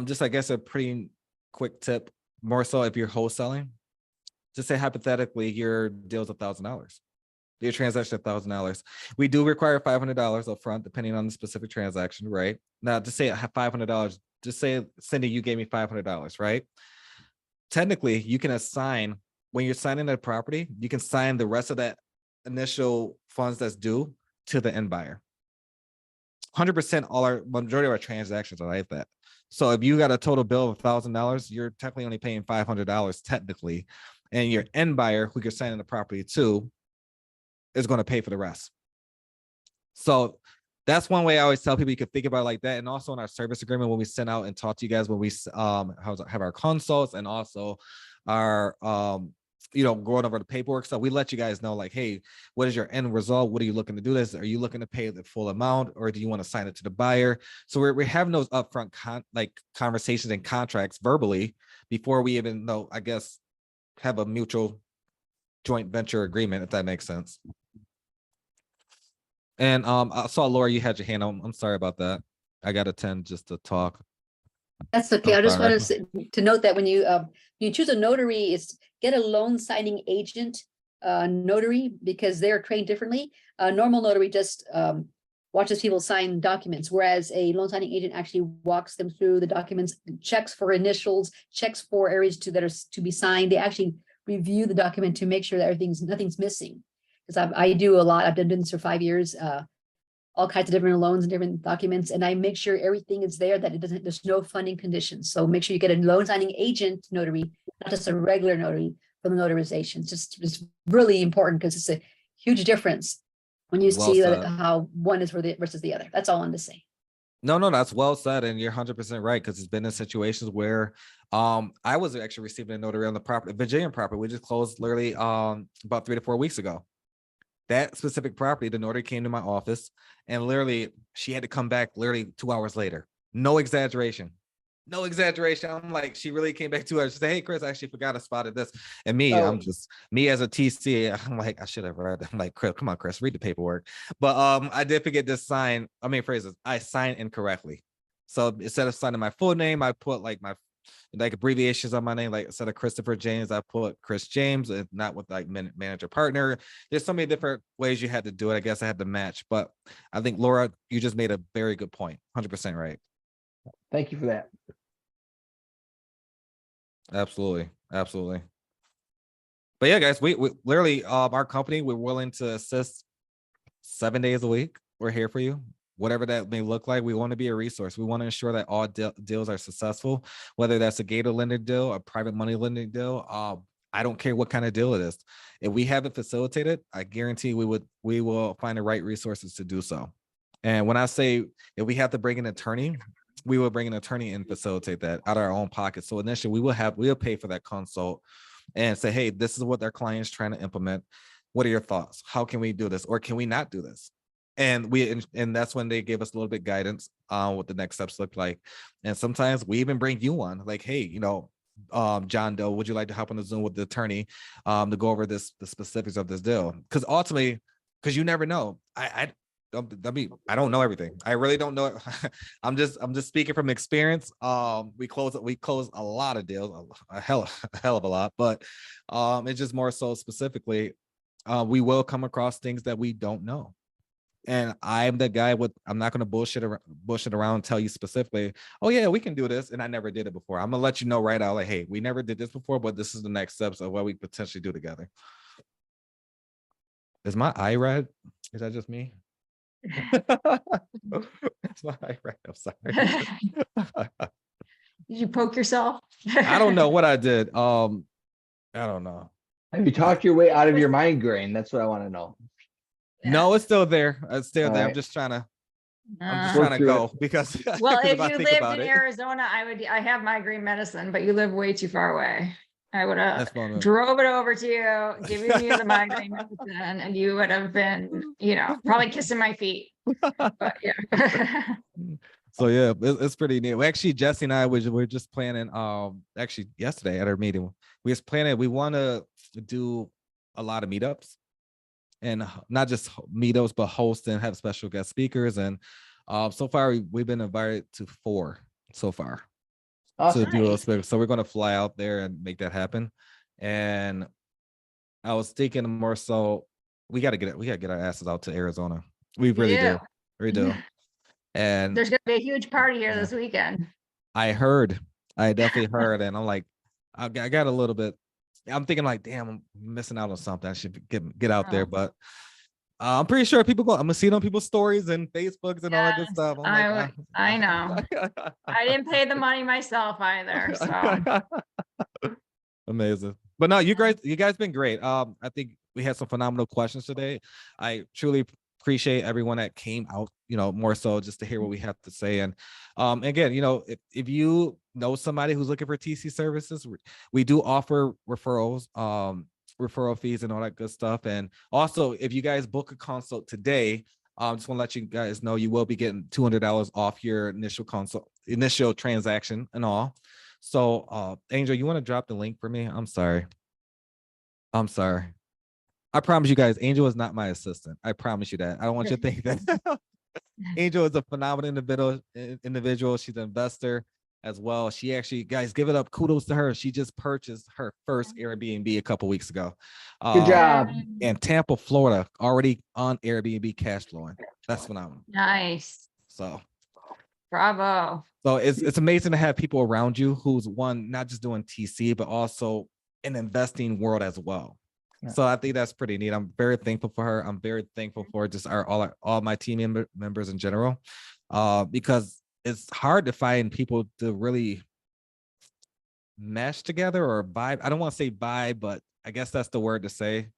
just I guess a pretty quick tip, more so if you're wholesaling. Just say hypothetically your deal's $1,000. Your transaction $1,000. We do require $500 up front, depending on the specific transaction, right? Now, to say I have $500, just say, Cindy, you gave me $500, right? Technically, you can assign, when you're signing a property, you can sign the rest of that initial funds that's due to the end buyer. 100% majority of our transactions are like that. So if you got a total bill of $1,000, you're technically only paying $500 technically, and your end buyer, who you're signing the property to, is going to pay for the rest. So that's one way I always tell people you could think about it like that. And also in our service agreement, when we send out and talk to you guys, when we have our consults and also our going over the paperwork stuff, we let you guys know like, hey, what is your end result? What are you looking to do this? Are you looking to pay the full amount, or do you want to sign it to the buyer? So we're having those upfront conversations and contracts verbally before we even know, I guess, have a mutual joint venture agreement, if that makes sense. And I saw Laura, you had your hand on. I'm sorry about that. I got to tend just to talk. That's okay. I'm I just sorry. want to note that when you choose a notary, it's get a loan signing agent notary, because they're trained differently. A normal notary just watches people sign documents, whereas a loan signing agent actually walks them through the documents, checks for initials, checks for areas that are to be signed. They actually review the document to make sure that nothing's missing. Because I do a lot. I've been doing this for 5 years. All kinds of different loans and different documents, and I make sure everything is there, that there's no funding conditions. So make sure you get a loan signing agent notary, not just a regular notary for the notarization. It's really important, because it's a huge difference when you Well see said. how one is versus the other. That's all I'm to say. No, that's well said, and you're 100% right, because it's been in situations where I was actually receiving a notary on the property, Virginia property. We just closed literally about 3 to 4 weeks ago. That specific property, the notary came to my office, and literally she had to come back literally 2 hours later. No exaggeration. I'm like, she really came back 2 hours. She said, hey, Chris, I actually forgot I spotted this. And me, Oh. I'm just me as a TC. I'm like, I should have read. I'm like, Chris, come on, Chris, read the paperwork. But I did forget this phrases. I signed incorrectly. So instead of signing my full name, I put like my abbreviations on my name, like instead of Christopher James, I put Chris James, and not with like manager partner. There's so many different ways you had to do it. I guess I had to match, but I think Laura, you just made a very good point. 100% right. Thank you for that. Absolutely. But yeah, guys, we literally our company, we're willing to assist 7 days a week. We're here for you. Whatever that may look like, we want to be a resource. We want to ensure that all deals are successful, whether that's a gator lending deal, a private money lending deal. I don't care what kind of deal it is. If we have it facilitated, I guarantee we will find the right resources to do so. And when I say if we have to bring an attorney, we will bring an attorney and facilitate that out of our own pocket. So initially we'll pay for that consult and say, hey, this is what their client is trying to implement. What are your thoughts? How can we do this? Or can we not do this? and that's when they gave us a little bit guidance on what the next steps look like. And sometimes we even bring you on, like, hey, John Doe, would you like to hop on the Zoom with the attorney to go over the specifics of this deal? Because ultimately, because you never know. I don't know everything. I really don't know. I'm just speaking from experience. We close a lot of deals, a hell of a lot, but it's just more so specifically, we will come across things that we don't know. And I'm the guy I'm not going to bullshit around and tell you specifically, oh yeah, we can do this. And I never did it before. I'm gonna let you know right out, like, hey, we never did this before, but this is the next steps of what we potentially do together. Is my eye red? Is that just me? That's my eye red. I'm sorry. Did you poke yourself? I don't know what I did. I don't know. Have you talked your way out of your migraine? That's what I want to know. No, it's still there. It's still All there. right. I'm just trying to Work through go because Well, if I you think lived about in it. Arizona, I have migraine medicine, but you live way too far away. I would have That's fine. drove it over to you, given you the migraine medicine, and you would have been, probably kissing my feet. But yeah. So yeah, it's pretty neat. Well, actually, Jesse and I we're just planning. Actually, yesterday at our meeting, we was planning. We want to do a lot of meetups, and not just meetups, but host and have special guest speakers. And so far, we've been invited to 4 so far. Awesome. To do those. Nice. So we're going to fly out there and make that happen. And I was thinking more so, we got to get our asses out to Arizona. We really do. We do. And There's gonna be a huge party here this weekend. I definitely heard, and I'm like, I got a little bit. I'm thinking like, damn, I'm missing out on something. I should get out there, Oh. but I'm pretty sure people I'm gonna see it on people's stories and Facebooks and all that good Yes, stuff. I'm like, I know. I didn't pay the money myself either, so. Amazing. But no, you guys been great. I think we had some phenomenal questions today. I truly appreciate everyone that came out, more so just to hear what we have to say. And again, if you know somebody who's looking for TC services, we do offer referrals, referral fees and all that good stuff. And also, if you guys book a consult today, just want to let you guys know you will be getting $200 off your initial transaction and all. So Angel, you want to drop the link for me? I'm sorry. I promise you guys, Angel is not my assistant. I promise you that. I don't want you to think that. Angel is a phenomenal individual. She's an investor as well. She actually, guys, give it up. Kudos to her. She just purchased her first Airbnb a couple weeks ago. Good job. In Tampa, Florida, already on Airbnb cash flowing. That's phenomenal. Nice. So Bravo. So it's amazing to have people around you who's not just doing TC, but also in investing world as well. Yeah. So I think that's pretty neat. I'm very thankful for her. I'm very thankful for just all my team members in general, because it's hard to find people to really mesh together or vibe. I don't want to say vibe, but I guess that's the word to say.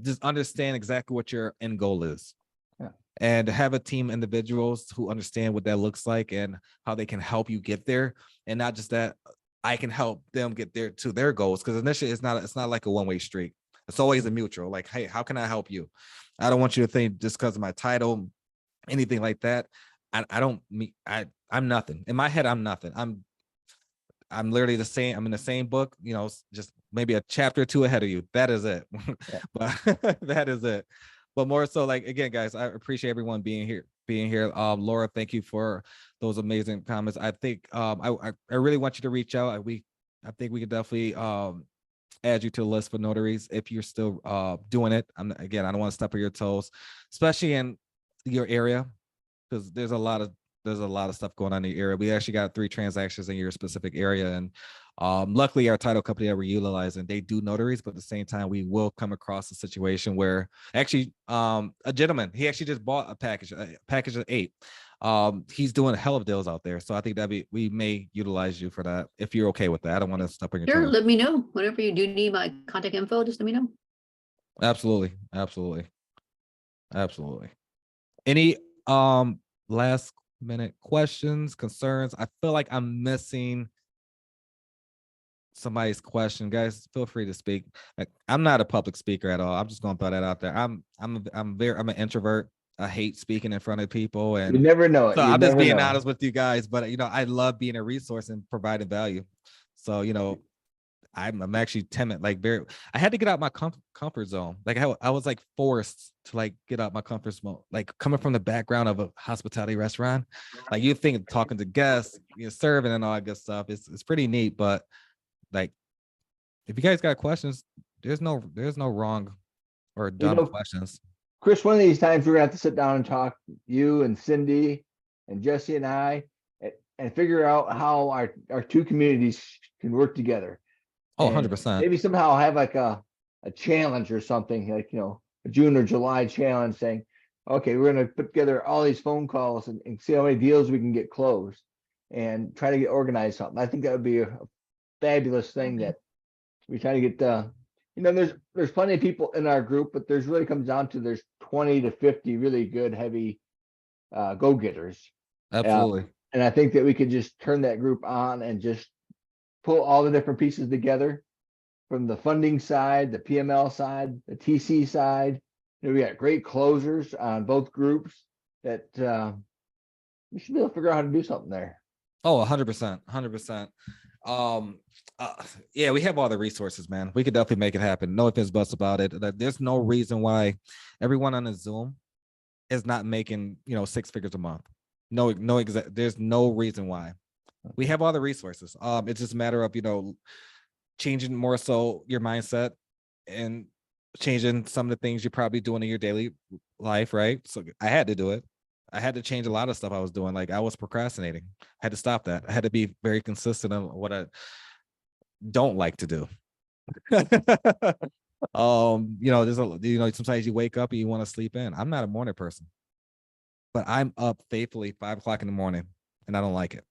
Just understand exactly what your end goal is. And to have a team of individuals who understand what that looks like and how they can help you get there, and not just that I can help them get there to their goals. Because initially, it's not like a one-way street. It's always a mutual. Like, hey, how can I help you? I don't want you to think just because of my title, anything like that. I'm nothing. In my head, I'm nothing. I'm literally the same. I'm in the same book. Just maybe a chapter or 2 ahead of you. That is it. Yeah. But that is it. But more so, like, again, guys, I appreciate everyone being here. Laura, thank you for those amazing comments. I think I really want you to reach out. I think we could definitely add you to the list for notaries if you're still doing it. I don't want to step on your toes, especially in your area, because there's a lot of stuff going on in the area. We actually got 3 transactions in your specific area, and luckily our title company that we're utilizing, they do notaries, but at the same time we will come across a situation where actually a gentleman, he actually just bought a package of 8. He's doing a hell of deals out there, so I think we may utilize you for that if you're okay with that. I don't want to step on your Sure, toes. let me know whenever you do need my contact info. Just let me know. Absolutely. Any last minute questions, concerns? I feel like I'm missing somebody's question. Guys, feel free to speak. I'm not a public speaker at all. I'm just gonna throw that out there. I'm an introvert. I hate speaking in front of people, You and never know it. so You I'm just never being know. honest with you guys. But I love being a resource and providing value. So I'm actually timid. Like I had to get out my comfort zone. Like I was like forced to like get out my comfort zone. Like coming from the background of a hospitality restaurant, like you think talking to guests, serving and all that good stuff. It's pretty neat. But like, if you guys got questions, there's no wrong or You dumb know, questions. Chris, one of these times we're gonna have to sit down and talk, you and Cindy and Jesse and I, and figure out how our two communities can work together. Oh, And 100%. maybe somehow have like a challenge or something, like, a June or July challenge saying, okay, we're gonna put together all these phone calls and see how many deals we can get closed and try to get organized something. I think that would be a fabulous thing that we try to get, there's plenty of people in our group, but there's really comes down to there's 20 to 50 really good, heavy go-getters. Absolutely. And I think that we could just turn that group on and just pull all the different pieces together from the funding side, the PML side, the TC side. We got great closers on both groups that we should be able to figure out how to do something there. Oh, 100%, 100%. Yeah, we have all the resources, man. We could definitely make it happen. No ifs, buts about it. There's no reason why everyone on the Zoom is not making, 6 figures a month. There's no reason why. We have all the resources. It's just a matter of, changing more so your mindset and changing some of the things you're probably doing in your daily life, right? So I had to do it. I had to change a lot of stuff I was doing. Like I was procrastinating. I had to stop that. I had to be very consistent on what I don't like to do. Sometimes you wake up and you want to sleep in. I'm not a morning person, but I'm up faithfully 5 o'clock in the morning, and I don't like it.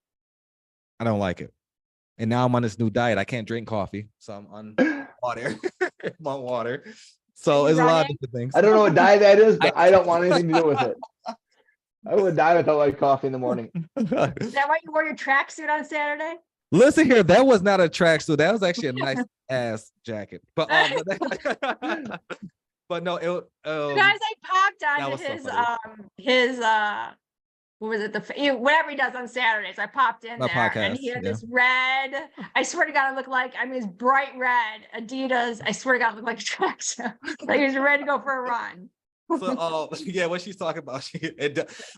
I don't like it. And now I'm on this new diet. I can't drink coffee, so I'm on water. I'm on water. So Are you it's a lot of running? different things. I don't know what diet that is, but I don't want anything to do with it. I would die without like coffee in the morning. Is that why you wore your tracksuit on Saturday? Listen here, that was not a tracksuit. That was actually a nice ass jacket. But but no, Guys, I popped that onto was so his funny. what was it, whatever he does on Saturdays. I popped in My there and he podcast, had yeah. this red, I swear to God, it looked like, it's bright red Adidas. I swear to God, it looked like a tracksuit. Like he was ready to go for a run. So yeah, what she's talking about,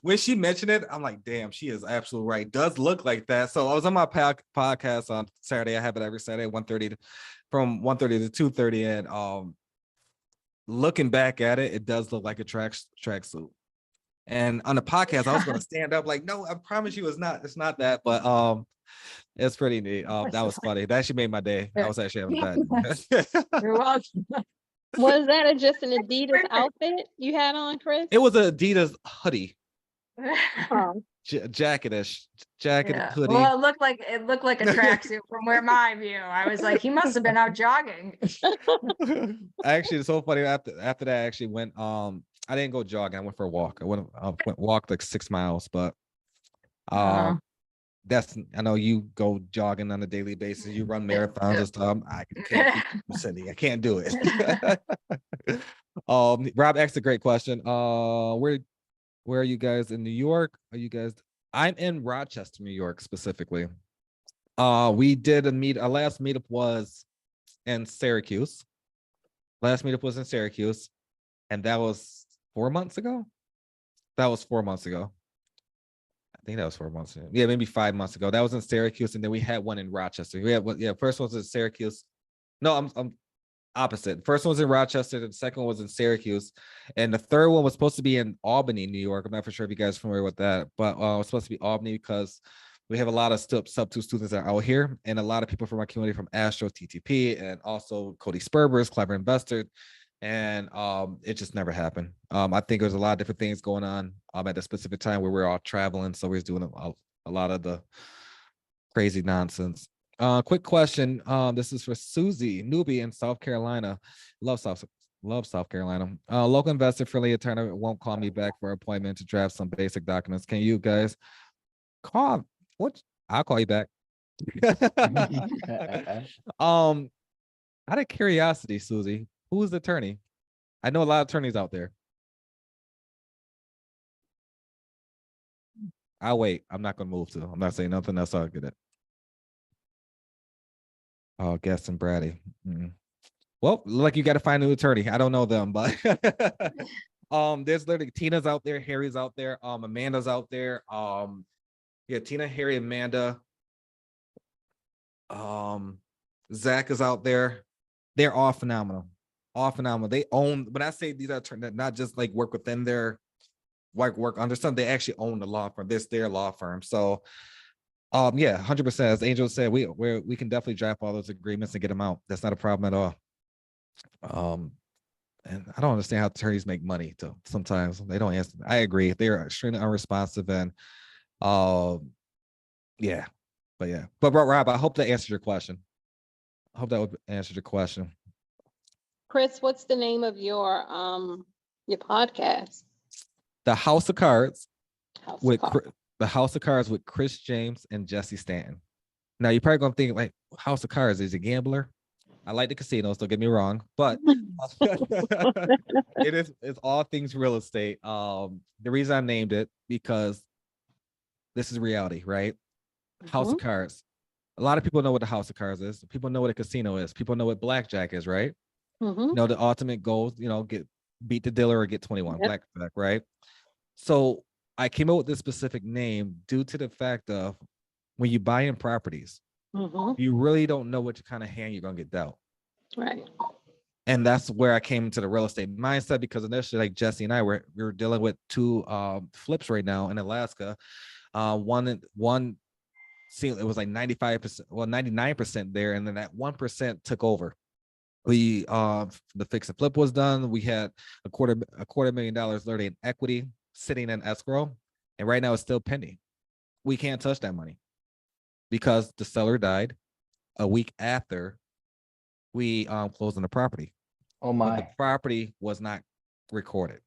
when she mentioned it, I'm like, damn, she is absolutely right. It does look like that. So I was on my podcast on Saturday. I have it every Saturday, 1:30 from 1:30 to 2:30, and looking back at it, it does look like a tracksuit. And on the podcast, I was going to stand up like, no, I promise you, it's not that. But it's pretty neat. That was funny. That actually made my day. I was actually having a bad day. You're welcome. Was that just an Adidas outfit you had on, Chris? It was a Adidas hoodie, Oh, jacket, Yeah. hoodie. Well, it looked like a tracksuit from where my view. I was like, he must have been out jogging. Actually, it's so funny. After that, I actually went. I didn't go jogging. I went for a walk. I went walked like 6 miles, but I know you go jogging on a daily basis. You run marathons and stuff. I can't, Cindy. I can't do it. Rob asked a great question. Where are you guys in New York? Are you guys? I'm in Rochester, New York, specifically. We did our last meetup was in Syracuse. And that was 4 months ago. That was 4 months ago. I think that was 4 months ago. Yeah, maybe 5 months ago. That was in Syracuse, and then we had one in Rochester. We had one, yeah. First one was in Syracuse. No, I'm opposite. First one was in Rochester. The second one was in Syracuse, and the third one was supposed to be in Albany, New York. I'm not for sure if you guys are familiar with that, but it was supposed to be Albany because we have a lot of subto students that are out here, and a lot of people from our community from Astro, TTP, and also Cody Sperber's Clever Investor. And it just never happened. I think there's a lot of different things going on at the specific time where we're all traveling, so we're doing a lot of the crazy nonsense. Quick question. This is for Susie Newbie in South Carolina. Love South Carolina. Local investor friendly attorney won't call me back for an appointment to draft some basic documents. Can you guys call? What? I'll call you back. Out of curiosity, Susie, who's the attorney? I know a lot of attorneys out there. I'll wait. I'm not gonna move to. I'm not saying nothing else. I'll get it. Oh, Guest and Brady. Well, like you got to find a new attorney. I don't know them, but there's literally Tina's out there, Harry's out there, Amanda's out there. Yeah, Tina, Harry, Amanda. Zach is out there. They're all phenomenal. All phenomenal. They own, when I say these are not just like work within their work under something, they actually own the law firm. This their law firm. So yeah, 100%. As Angel said, we can definitely draft all those agreements and get them out. That's not a problem at all. And I don't understand how attorneys make money too. Sometimes they don't answer. I agree. They're extremely unresponsive and yeah. But Rob, I hope that answered your question. I hope that would answer your question. Chris, what's the name of your podcast? The House of Cards House with of Cards. the House of Cards with Chris James and Jesse Stanton. Now you're probably gonna think like House of Cards is a gambler. I like the casinos, don't get me wrong, but it's all things real estate. The reason I named it because this is reality, right? House of Cards. A lot of people know what the House of Cards is. People know what a casino is. People know what blackjack is, right? You know, the ultimate goal, get beat the dealer or get 21, blackjack, right? So I came up with this specific name due to the fact of when you buy in properties, you really don't know what kind of hand you're gonna get dealt. Right. And that's where I came into the real estate mindset, because initially, like Jesse and I we were dealing with two flips right now in Alaska. One seemed it was like 95%, well, 99% there, and then that 1% took over. We the fix and flip was done. We had a quarter $250,000 literally in equity sitting in escrow, and right now it's still pending. We can't touch that money because the seller died a week after we closed on the property. Oh But the my. property was not recorded.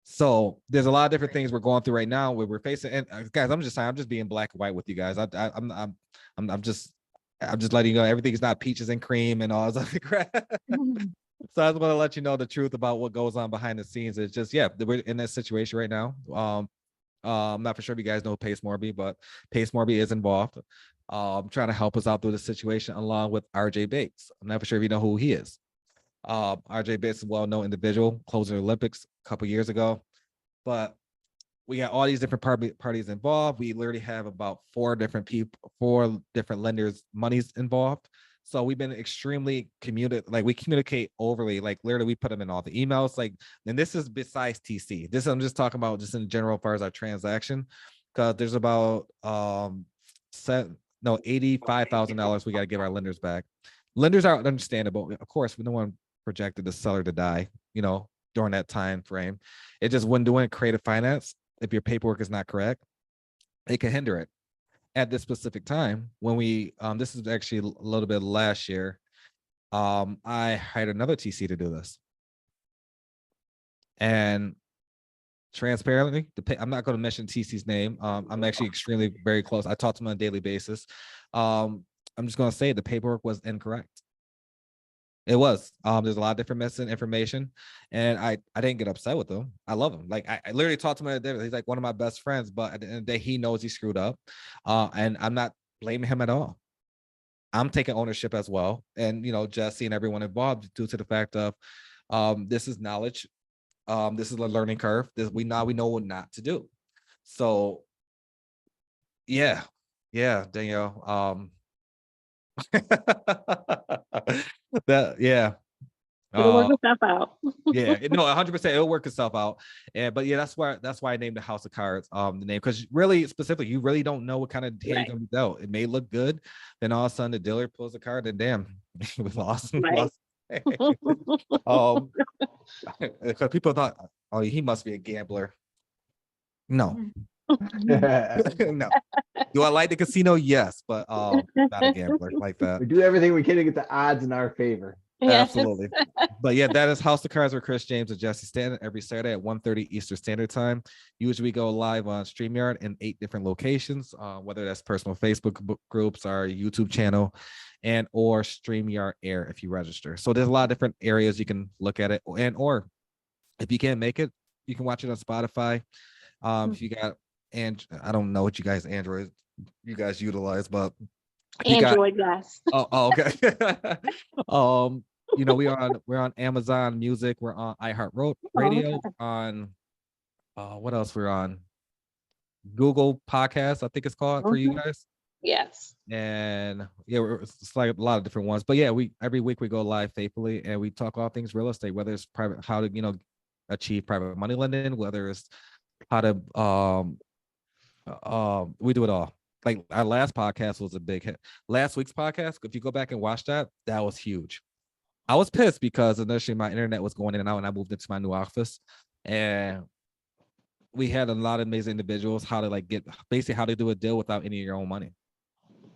So there's a lot of different things we're going through right now where we're facing. And guys, I'm just being black and white with you guys. I'm just letting you know everything's not peaches and cream and all that crap. So I just want to let you know the truth about what goes on behind the scenes. It's just, yeah, we're in this situation right now. I'm not for sure if you guys know Pace Morby, but Pace Morby is involved. Trying to help us out through the situation along with RJ Bates. I'm not for sure if you know who he is. RJ Bates is a well-known individual, closed the Olympics a couple years ago. But we got all these different parties involved. We literally have about four different lenders' monies involved. So we've been extremely we communicate overly, like literally we put them in all the emails. Like, and this is besides TC. This I'm just talking about just in general as far as our transaction, because there's about $85,000 we got to give our lenders back. Lenders are understandable. Of course, no one projected the seller to die, during that time frame. It just when doing creative finance, if your paperwork is not correct, it can hinder it. At this specific time, when we this is actually a little bit last year, I hired another TC to do this. And transparently, I'm not going to mention TC's name. I'm actually extremely very close. I talk to him on a daily basis. I'm just going to say the paperwork was incorrect. It was. There's a lot of different missing information, and I didn't get upset with him. I love him. Like I literally talked to him. He's like one of my best friends, but at the end of the day, he knows he screwed up, and I'm not blaming him at all. I'm taking ownership as well, and Jesse and everyone involved due to the fact of this is knowledge. This is a learning curve. We know what not to do. So, yeah, Danielle. Yeah. It'll work itself out. Yeah, no, 100%. It'll work itself out. But yeah, that's why I named the House of Cards the name, because really specifically, you really don't know what kind of hand you're gonna be dealt. It may look good, then all of a sudden the dealer pulls a card, and damn, we lost. Right. Because people thought, oh, he must be a gambler. No. No. Do I like the casino? Yes, but not a gambler like that. We do everything we can to get the odds in our favor. Yes. Absolutely. But yeah, that is House of Cards with Chris James and Jesse Stanton every Saturday at 1:30 Eastern Standard Time. Usually we go live on StreamYard in 8 different locations, whether that's personal Facebook groups, our YouTube channel, and or StreamYard Air if you register. So there's a lot of different areas you can look at it, or if you can't make it, you can watch it on Spotify. If you got, and I don't know what you guys Android you guys utilize, but if you got, Android, yes. okay. We're on Amazon Music, we're on iHeartRadio, okay. on what else we're on? Google Podcasts, I think it's called for you Mhm. guys. Yes. And yeah, it's like a lot of different ones. But yeah, we every week we go live faithfully and we talk all things real estate, whether it's private, how to achieve private money lending, whether it's how to we do it all. Like our last podcast was a big hit. Last week's podcast, if you go back and watch that, that was huge. I was pissed because initially my internet was going in and out, and I moved into my new office, and we had a lot of amazing individuals how to like get basically how to do a deal without any of your own money.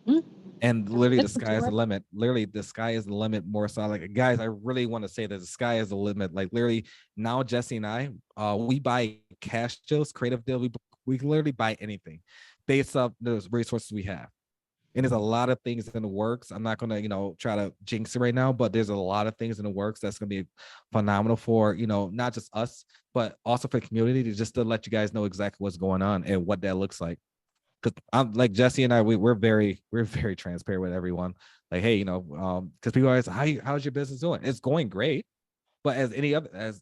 Mm. And literally the Listen sky to is the it. limit. Literally the sky is the limit more so. Like guys, I really want to say that the sky is the limit. Like literally now Jesse and I, we buy cash deals, creative deals. We can literally buy anything based off the resources we have. And there's a lot of things in the works. I'm not gonna, try to jinx it right now, but there's a lot of things in the works that's gonna be phenomenal for, not just us, but also for the community just to let you guys know exactly what's going on and what that looks like. Because I'm like Jesse and I, we're very transparent with everyone. Like, hey, because people always, how's your business doing? It's going great. But as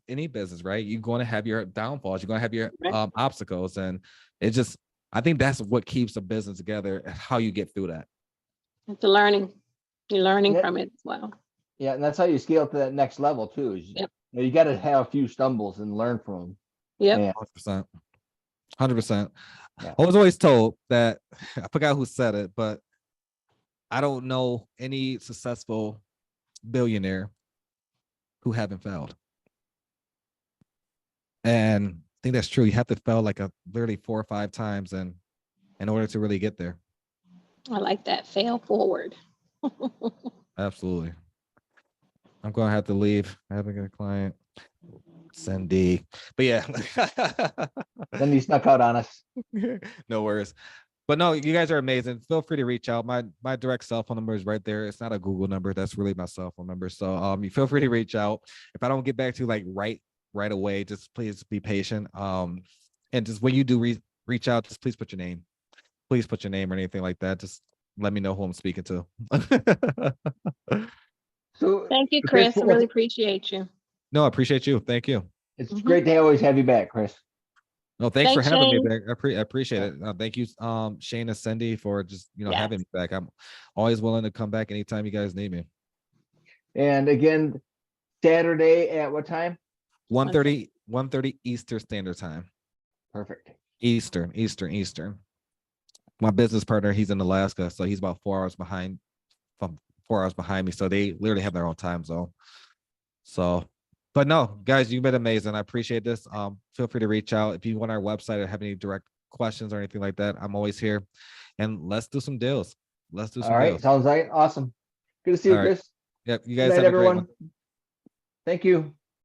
any business, right? You're going to have your downfalls. You're going to have your Right. obstacles, and it just, I think that's what keeps a business together. How you get through that. It's a learning. You're learning Yeah. from it as well. Yeah, and that's how you scale to that next level too. Yep. You got to have a few stumbles and learn from them. Yep. Yeah. 100%. 100%. Yeah. I was always told that I forgot who said it, but I don't know any successful billionaire who haven't failed. And I think that's true. You have to fail like literally 4 or 5 times and in order to really get there. I like that. Fail forward. Absolutely. I'm gonna have to leave. I haven't got a client. Cindy. But yeah. Then he snuck out on us. No worries. But no, you guys are amazing. Feel free to reach out. My direct cell phone number is right there. It's not a Google number. That's really my cell phone number. So you feel free to reach out. If I don't get back to you like right away, just please be patient. And just when you do reach out, just please put your name. Please put your name or anything like that. Just let me know who I'm speaking to. So Thank you, Chris. I really appreciate you. No, I appreciate you. Thank you. it's Mhm. great to always have you back, Chris. No, thanks for Thanks, having Shane. me back. I appreciate it. Thank you, Shane and Cindy, for just Yes. having me back. I'm always willing to come back anytime you guys need me. And again, Saturday at what time? 1:30 Eastern Standard Time. Perfect. Eastern. My business partner, he's in Alaska, so he's about 4 hours behind me. So they literally have their own time zone. So, but no, guys, you've been amazing. I appreciate this. Feel free to reach out if you want our website or have any direct questions or anything like that. I'm always here. And let's do some deals. Let's do some All right. deals. Sounds like awesome. Good to see you, All right. Chris. Yep. You Good guys night, have a great everyone. one. Thank you.